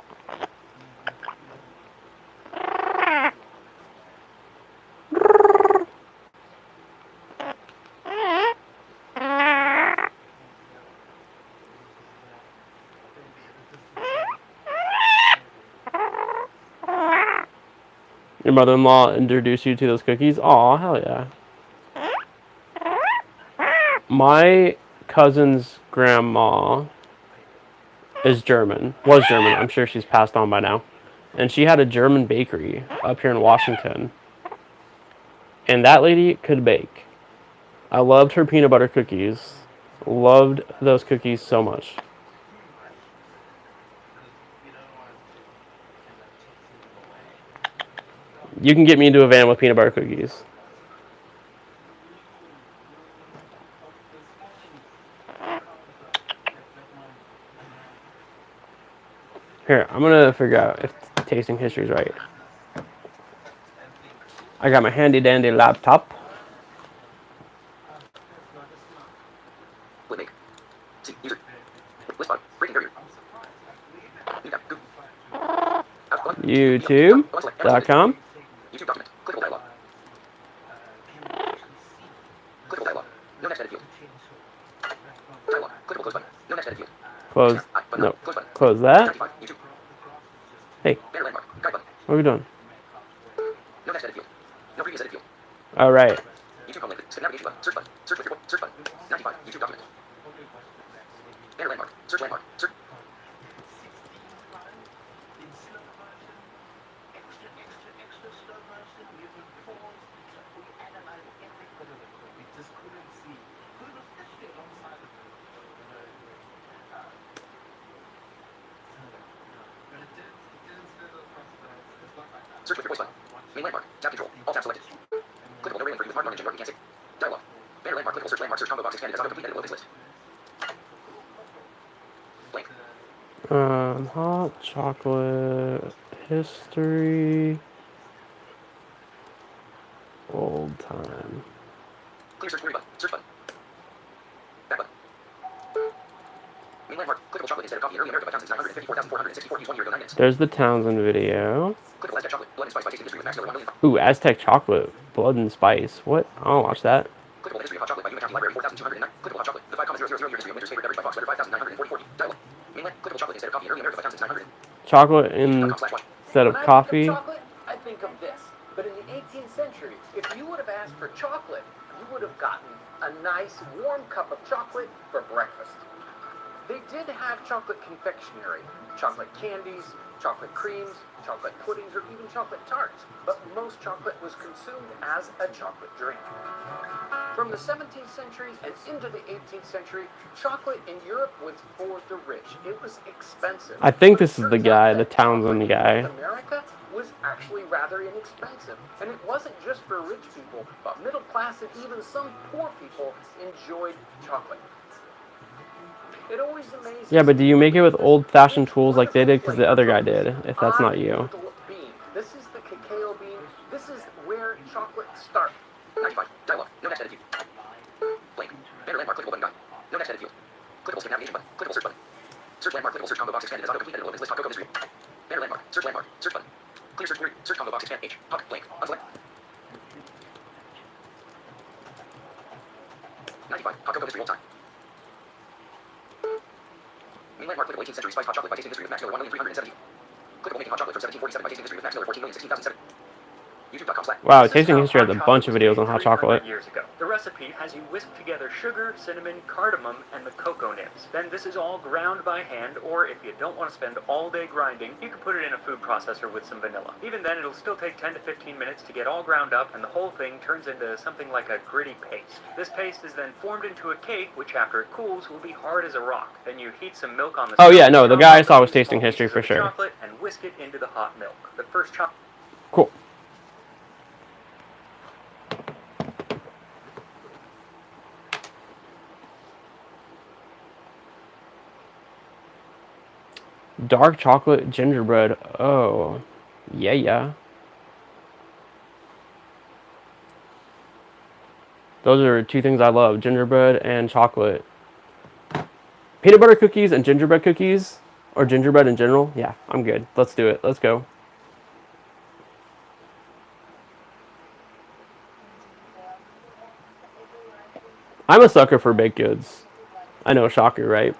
Your mother-in-law introduced you to those cookies? Aw, hell yeah. My cousin's grandma is German. Was German. I'm sure she's passed on by now. And she had a German bakery up here in Washington. And that lady could bake. I loved her peanut butter cookies. Loved those cookies so much. You can get me into a van with peanut butter cookies. Here, I'm gonna figure out if tasting history is right. I got my handy dandy laptop. YouTube.com. Close. No. Close that. Hey. What are we doing? All right. Search with your voice button. Main landmark. Tab control. All tabs selected. Clickable. No rating for you with mark engine mark. You can't see. Dialog. Banner landmark. Clickable. Search landmark. Search combo box expanded. Does not complete edit below this list. Blank. Hot chocolate history. Old time. Clear search query button. Search button. Back button. Main landmark. Clickable chocolate instead of coffee in early America by Townsend 954,464 used 1 year ago 9 minutes. There's the Townsend video. Clickable Aztec chocolate. Blood and spice by tasting history with max over 1 million. Ooh, Aztec chocolate. Blood and spice. What? I'll watch that. Clickable history of hot chocolate by Human County Library 4209. Clickable hot chocolate. The 5,000 year history of Winter's favorite beverage by Fox Weather 5,940. Dialog. Mainland. Clickable chocolate instead of coffee in early America by Townsend 900. Chocolate instead of coffee. I think of this. But in the 18th century, if you would have asked for chocolate, you would have gotten a nice warm cup of chocolate for breakfast. They did have chocolate confectionery, chocolate candies, chocolate creams, chocolate puddings, or even chocolate tarts. But most chocolate was consumed as a chocolate drink. From the 17th century and into the 18th century, chocolate in Europe was for the rich. It was expensive. I think this is the guy, the Townsend guy. America was actually rather inexpensive. And it wasn't just for rich people, but middle class and even some poor people enjoyed chocolate. It always amazes Yeah, but do you make it with old-fashioned tools like they did? Because the other guy did, if that's not you. This is the cacao bean. This is where chocolate starts. 95. Dialog. No next edit view. Blank. Banner landmark. Clickable button guide. No next edit view. Clickable skip navigation button. Clickable search button. Search landmark. Clickable search combo box expanded. Does not complete edit below this list. Hot cocoa history. Banner landmark. Search landmark. Search button. Clear search query. Search combo box expand H. Hot blank. Unselect. 95. Hot cocoa history old time. Main landmark, click 18th century spiced hot chocolate by tasting history with Max Miller 1,370. Clickable making hot chocolate from 1747 by tasting history with Max Miller 14,016,007. YouTube.com/. Wow, This is Tasting how History has hot a bunch of chocolate was videos made on hot 300 chocolate. years ago. The recipe has you whisk together sugar, cinnamon, cardamom, and the cocoa nibs. Then this is all ground by hand, or if you don't want to spend all day grinding, you can put it in a food processor with some vanilla. Even then, it'll still take 10 to 15 minutes to get all ground up, and the whole thing turns into something like a gritty paste. This paste is then formed into a cake, which after it cools will be hard as a rock. Then you heat some milk on the Oh stove, yeah, no, the chop guy I off saw was a few Tasting small History pieces for of the sure. chocolate and whisk it into the hot milk. The first chocolate. Cool. Dark chocolate gingerbread. Oh, yeah. Those are two things I love, gingerbread and chocolate. Peanut butter cookies and gingerbread cookies, or gingerbread in general. Yeah, I'm good. Let's do it. Let's go. I'm a sucker for baked goods. I know, shocker, right?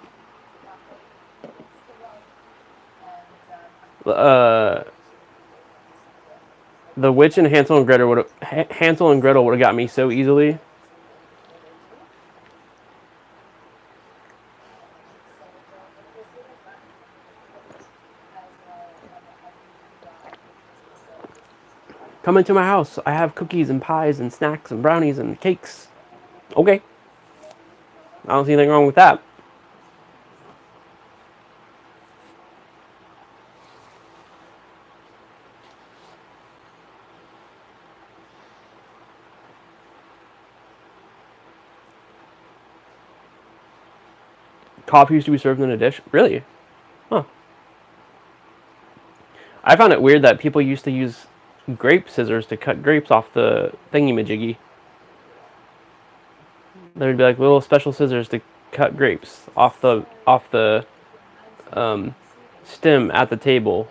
The witch and Hansel and Gretel would have got me so easily. Come into my house. I have cookies and pies and snacks and brownies and cakes. Okay. I don't see anything wrong with that. Coffee used to be served in a dish? Really? Huh. I found it weird that people used to use grape scissors to cut grapes off the thingy-majiggy. There would be like little special scissors to cut grapes off the stem at the table.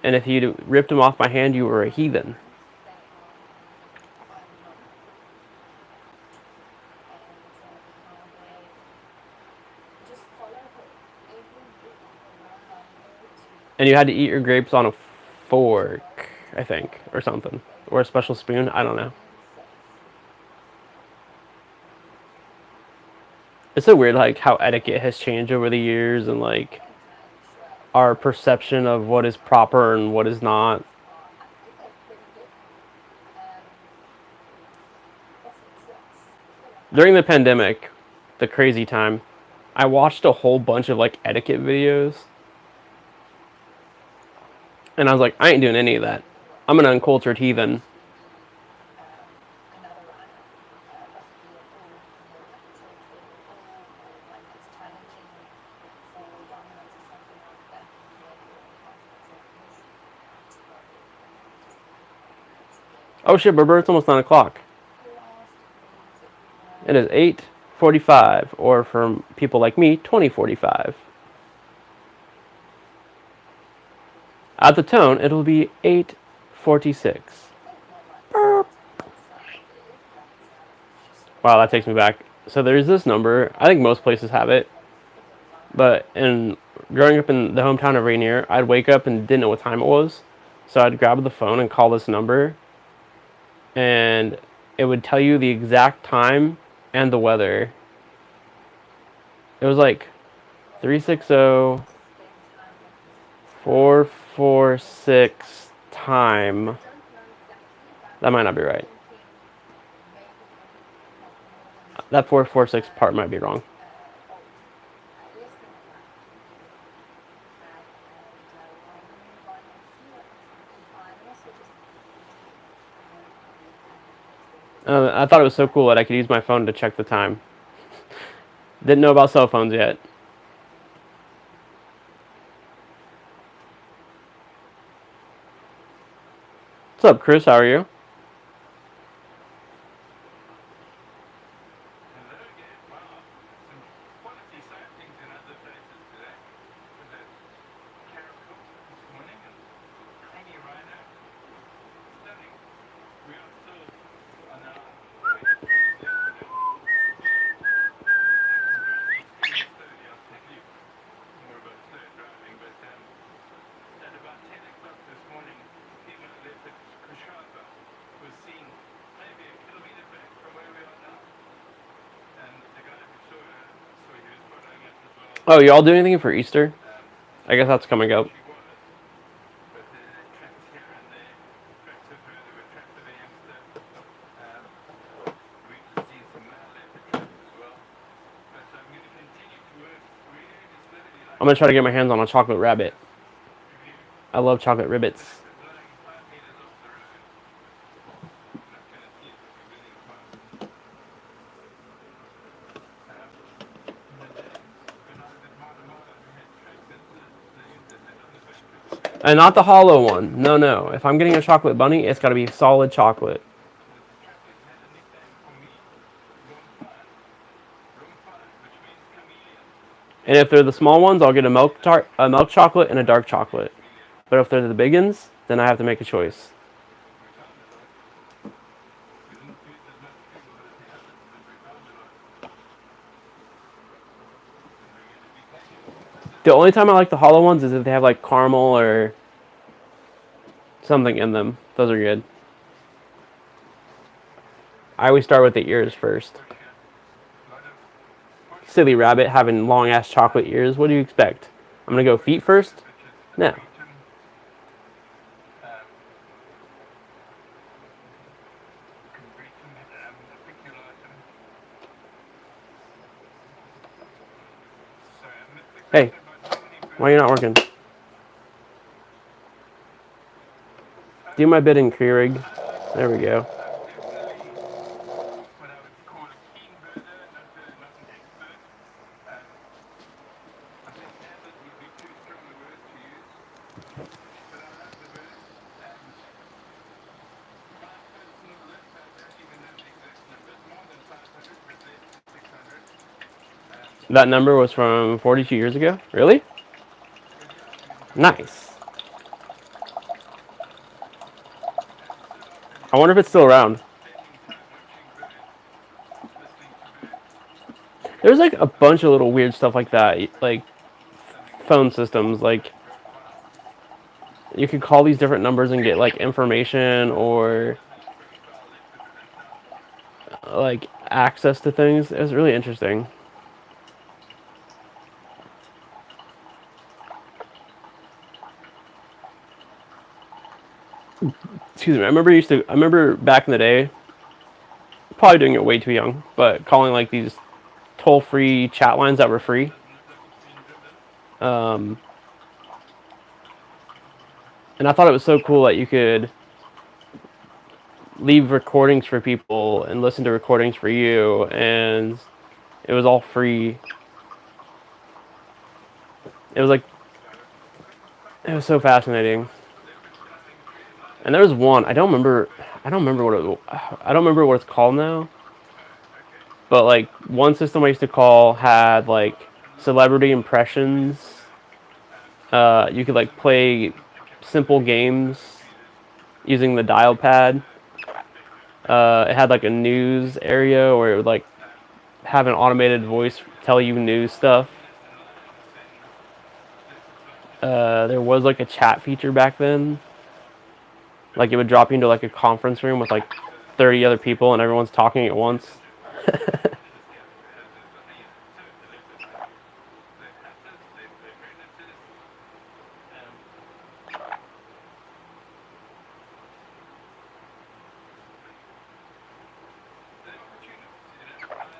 And if you ripped them off by hand, you were a heathen. And you had to eat your grapes on a fork, I think, or something. Or a special spoon, I don't know. It's so weird, like, how etiquette has changed over the years and, like, our perception of what is proper and what is not. During the pandemic, the crazy time, I watched a whole bunch of, like, etiquette videos. And I was like, I ain't doing any of that. I'm an uncultured heathen. Oh shit, Berber, it's almost 9 o'clock. It is 8:45, or for people like me, 20:45. At the tone, it'll be 8:46. Wow, that takes me back. So there's this number. I think most places have it. But growing up in the hometown of Rainier, I'd wake up and didn't know what time it was. So I'd grab the phone and call this number. And it would tell you the exact time and the weather. It was like 360-446 time. That might not be right. That 446 part might be wrong. I thought it was so cool that I could use my phone to check the time. Didn't know about cell phones yet. What's up, Chris? How are you? Oh, y'all do anything for Easter? I guess that's coming up. I'm gonna try to get my hands on a chocolate rabbit. I love chocolate ribbits. And not the hollow one. No, no. If I'm getting a chocolate bunny, it's gotta be solid chocolate. And if they're the small ones, I'll get a milk chocolate, and a dark chocolate. But if they're the big ones, then I have to make a choice. The only time I like the hollow ones is if they have like caramel or something in them. Those are good. I always start with the ears first. Silly rabbit having long ass chocolate ears. What do you expect? I'm gonna go feet first? No. Hey, why are you not working? Do my bidding, Keurig. There we go. That number was from 42 years ago? Really? Nice. I wonder if it's still around. There's like a bunch of little weird stuff like that. Like phone systems. Like you could call these different numbers and get like information or like access to things. It's really interesting. Excuse me. I remember back in the day, probably doing it way too young, but calling like these toll-free chat lines that were free. And I thought it was so cool that you could leave recordings for people and listen to recordings for you, and it was all free. It was like, it was so fascinating. And there was one, I don't remember what it's called now. But like one system I used to call had like celebrity impressions. You could like play simple games using the dial pad. It had like a news area where it would like have an automated voice tell you news stuff. There was like a chat feature back then. Like it would drop you into like a conference room with like 30 other people and everyone's talking at once.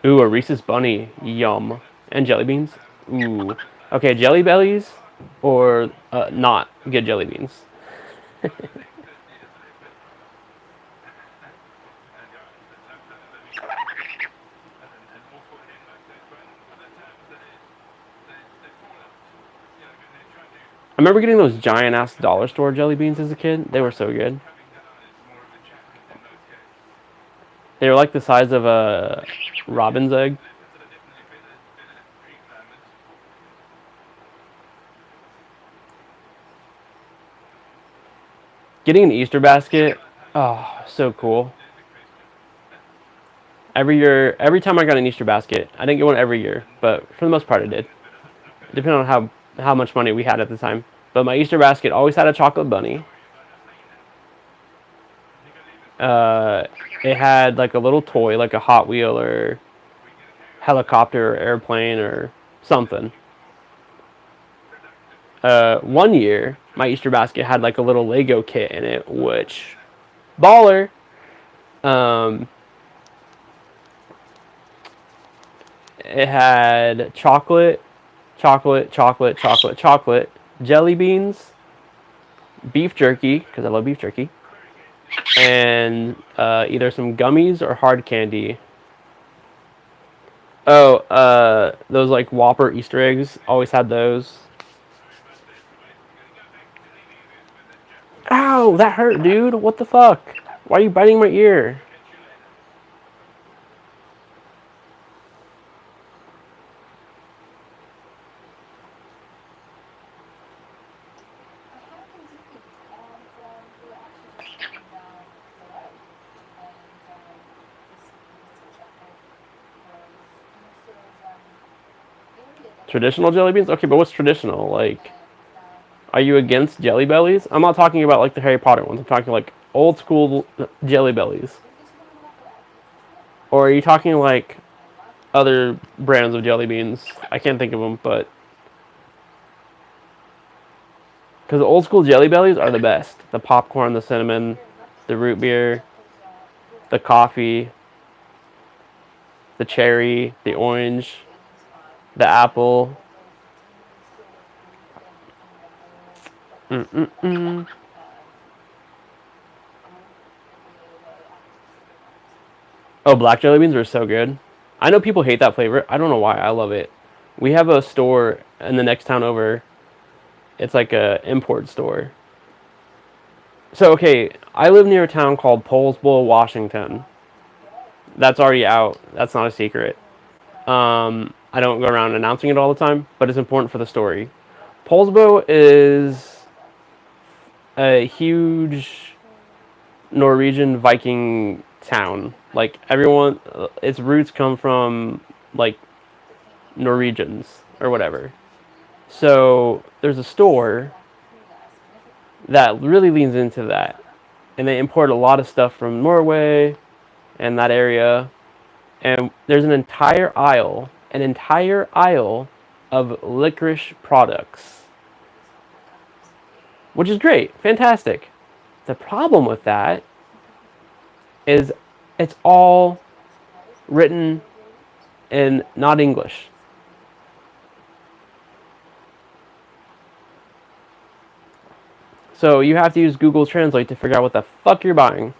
Ooh, a Reese's Bunny. Yum. And jelly beans. Ooh. Okay, jelly bellies or not get jelly beans. I remember getting those giant ass dollar store jelly beans as a kid. They were so good. They were like the size of a robin's egg. Getting an Easter basket, oh, so cool. Every year, every time I got an Easter basket, I didn't get one every year, but for the most part I did. Depending on how much money we had at the time. But my Easter basket always had a chocolate bunny. It had like a little toy, like a Hot Wheel or helicopter or airplane or something. One year, my Easter basket had like a little Lego kit in it, which baller. Um, it had chocolate, jelly beans, beef jerky because I love beef jerky, and either some gummies or hard candy. Oh, those like Whopper Easter eggs. Always had those. Ow, that hurt, dude. What the fuck? Why are you biting my ear? Traditional jelly beans? Okay, but what's traditional? Like, are you against Jelly Bellies? I'm not talking about like the Harry Potter ones. I'm talking like old school Jelly Bellies. Or are you talking like other brands of jelly beans? I can't think of them, but because the old school Jelly Bellies are the best. The popcorn, the cinnamon, the root beer, the coffee, the cherry, the orange, the apple. Mm-mm-mm. Oh, black jelly beans are so good. I know people hate that flavor. I don't know why. I love it. We have a store in the next town over. It's like a import store. So okay, I live near a town called Polesboro, Washington. That's already out. That's not a secret. I don't go around announcing it all the time, but it's important for the story. Polesboro is a huge Norwegian Viking town. Like everyone, its roots come from like Norwegians or whatever. So there's a store that really leans into that, and they import a lot of stuff from Norway and that area. And there's an entire aisle of licorice products, which is great, fantastic. The problem with that is it's all written in not English. So you have to use Google Translate to figure out what the fuck you're buying.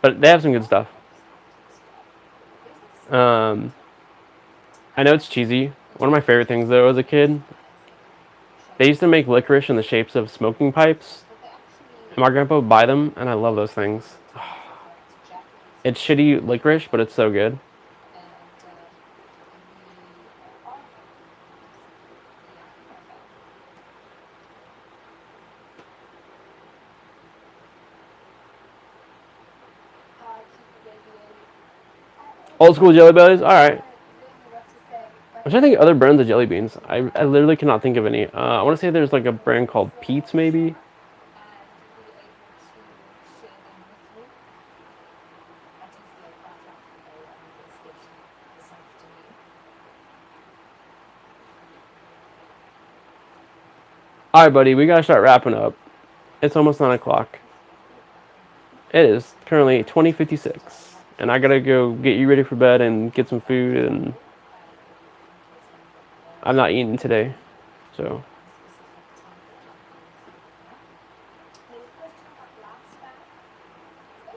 But they have some good stuff. I know it's cheesy. One of my favorite things though as a kid, they used to make licorice in the shapes of smoking pipes. And my grandpa would buy them, and I love those things. It's shitty licorice, but it's so good. Old school Jelly Bellies? Alright. I'm trying to think of other brands of jelly beans. I literally cannot think of any. I want to say there's like a brand called Pete's maybe. Alright, buddy, we gotta start wrapping up. It's almost 9 o'clock. It is currently 20:56. And I gotta go get you ready for bed and get some food, and I'm not eating today. So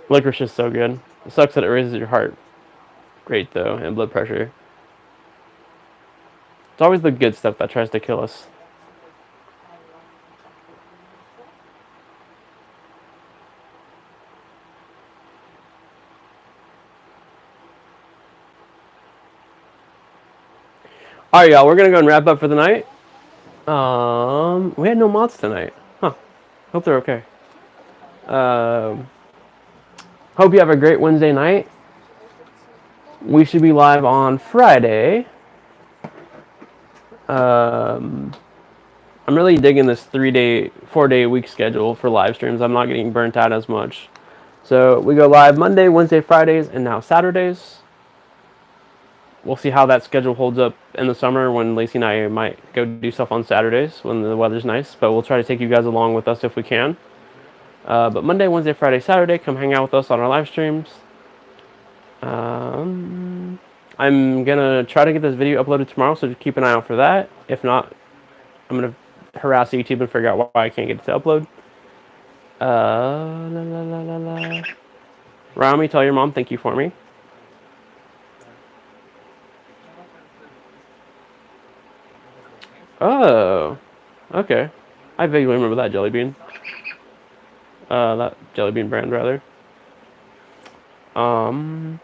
licorice is so good. It sucks that it raises your heart. Great though, and blood pressure. It's always the good stuff that tries to kill us. Alright, y'all, we're gonna go and wrap up for the night. We had no mods tonight. Huh. Hope they're okay. Hope you have a great Wednesday night. We should be live on Friday. I'm really digging this 4-day a week schedule for live streams. I'm not getting burnt out as much. So we go live Monday, Wednesday, Fridays, and now Saturdays. We'll see how that schedule holds up in the summer when Lacey and I might go do stuff on Saturdays when the weather's nice. But we'll try to take you guys along with us if we can. But Monday, Wednesday, Friday, Saturday, come hang out with us on our live streams. I'm gonna try to get this video uploaded tomorrow, so just keep an eye out for that. If not, I'm gonna harass YouTube and figure out why I can't get it to upload. Rami, tell your mom thank you for me. Oh, okay. I vaguely remember that jelly bean. That jelly bean brand, rather. Orin,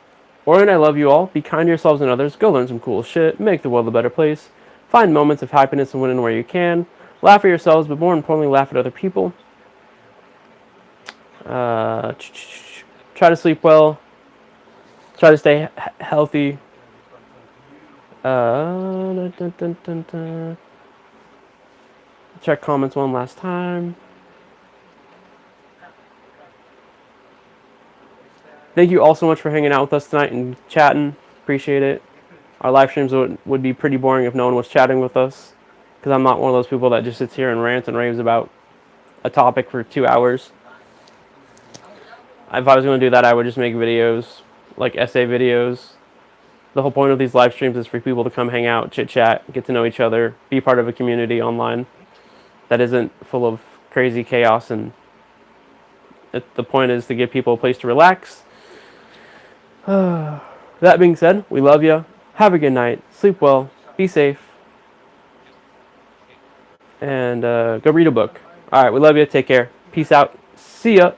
I love you all. Be kind to yourselves and others. Go learn some cool shit. Make the world a better place. Find moments of happiness and winning where you can. Laugh at yourselves, but more importantly, laugh at other people. Try to sleep well. Try to stay healthy. Check comments one last time. Thank you all so much for hanging out with us tonight and chatting. Appreciate it. Our live streams would be pretty boring if no one was chatting with us, because I'm not one of those people that just sits here and rants and raves about a topic for 2 hours. If I was going to do that, I would just make videos, like essay videos. The whole point of these live streams is for people to come hang out, chit-chat, get to know each other, be part of a community online that isn't full of crazy chaos. And the point is to give people a place to relax. That being said, we love you. Have a good night. Sleep well. Be safe. And go read a book. All right, we love you. Take care. Peace out. See ya.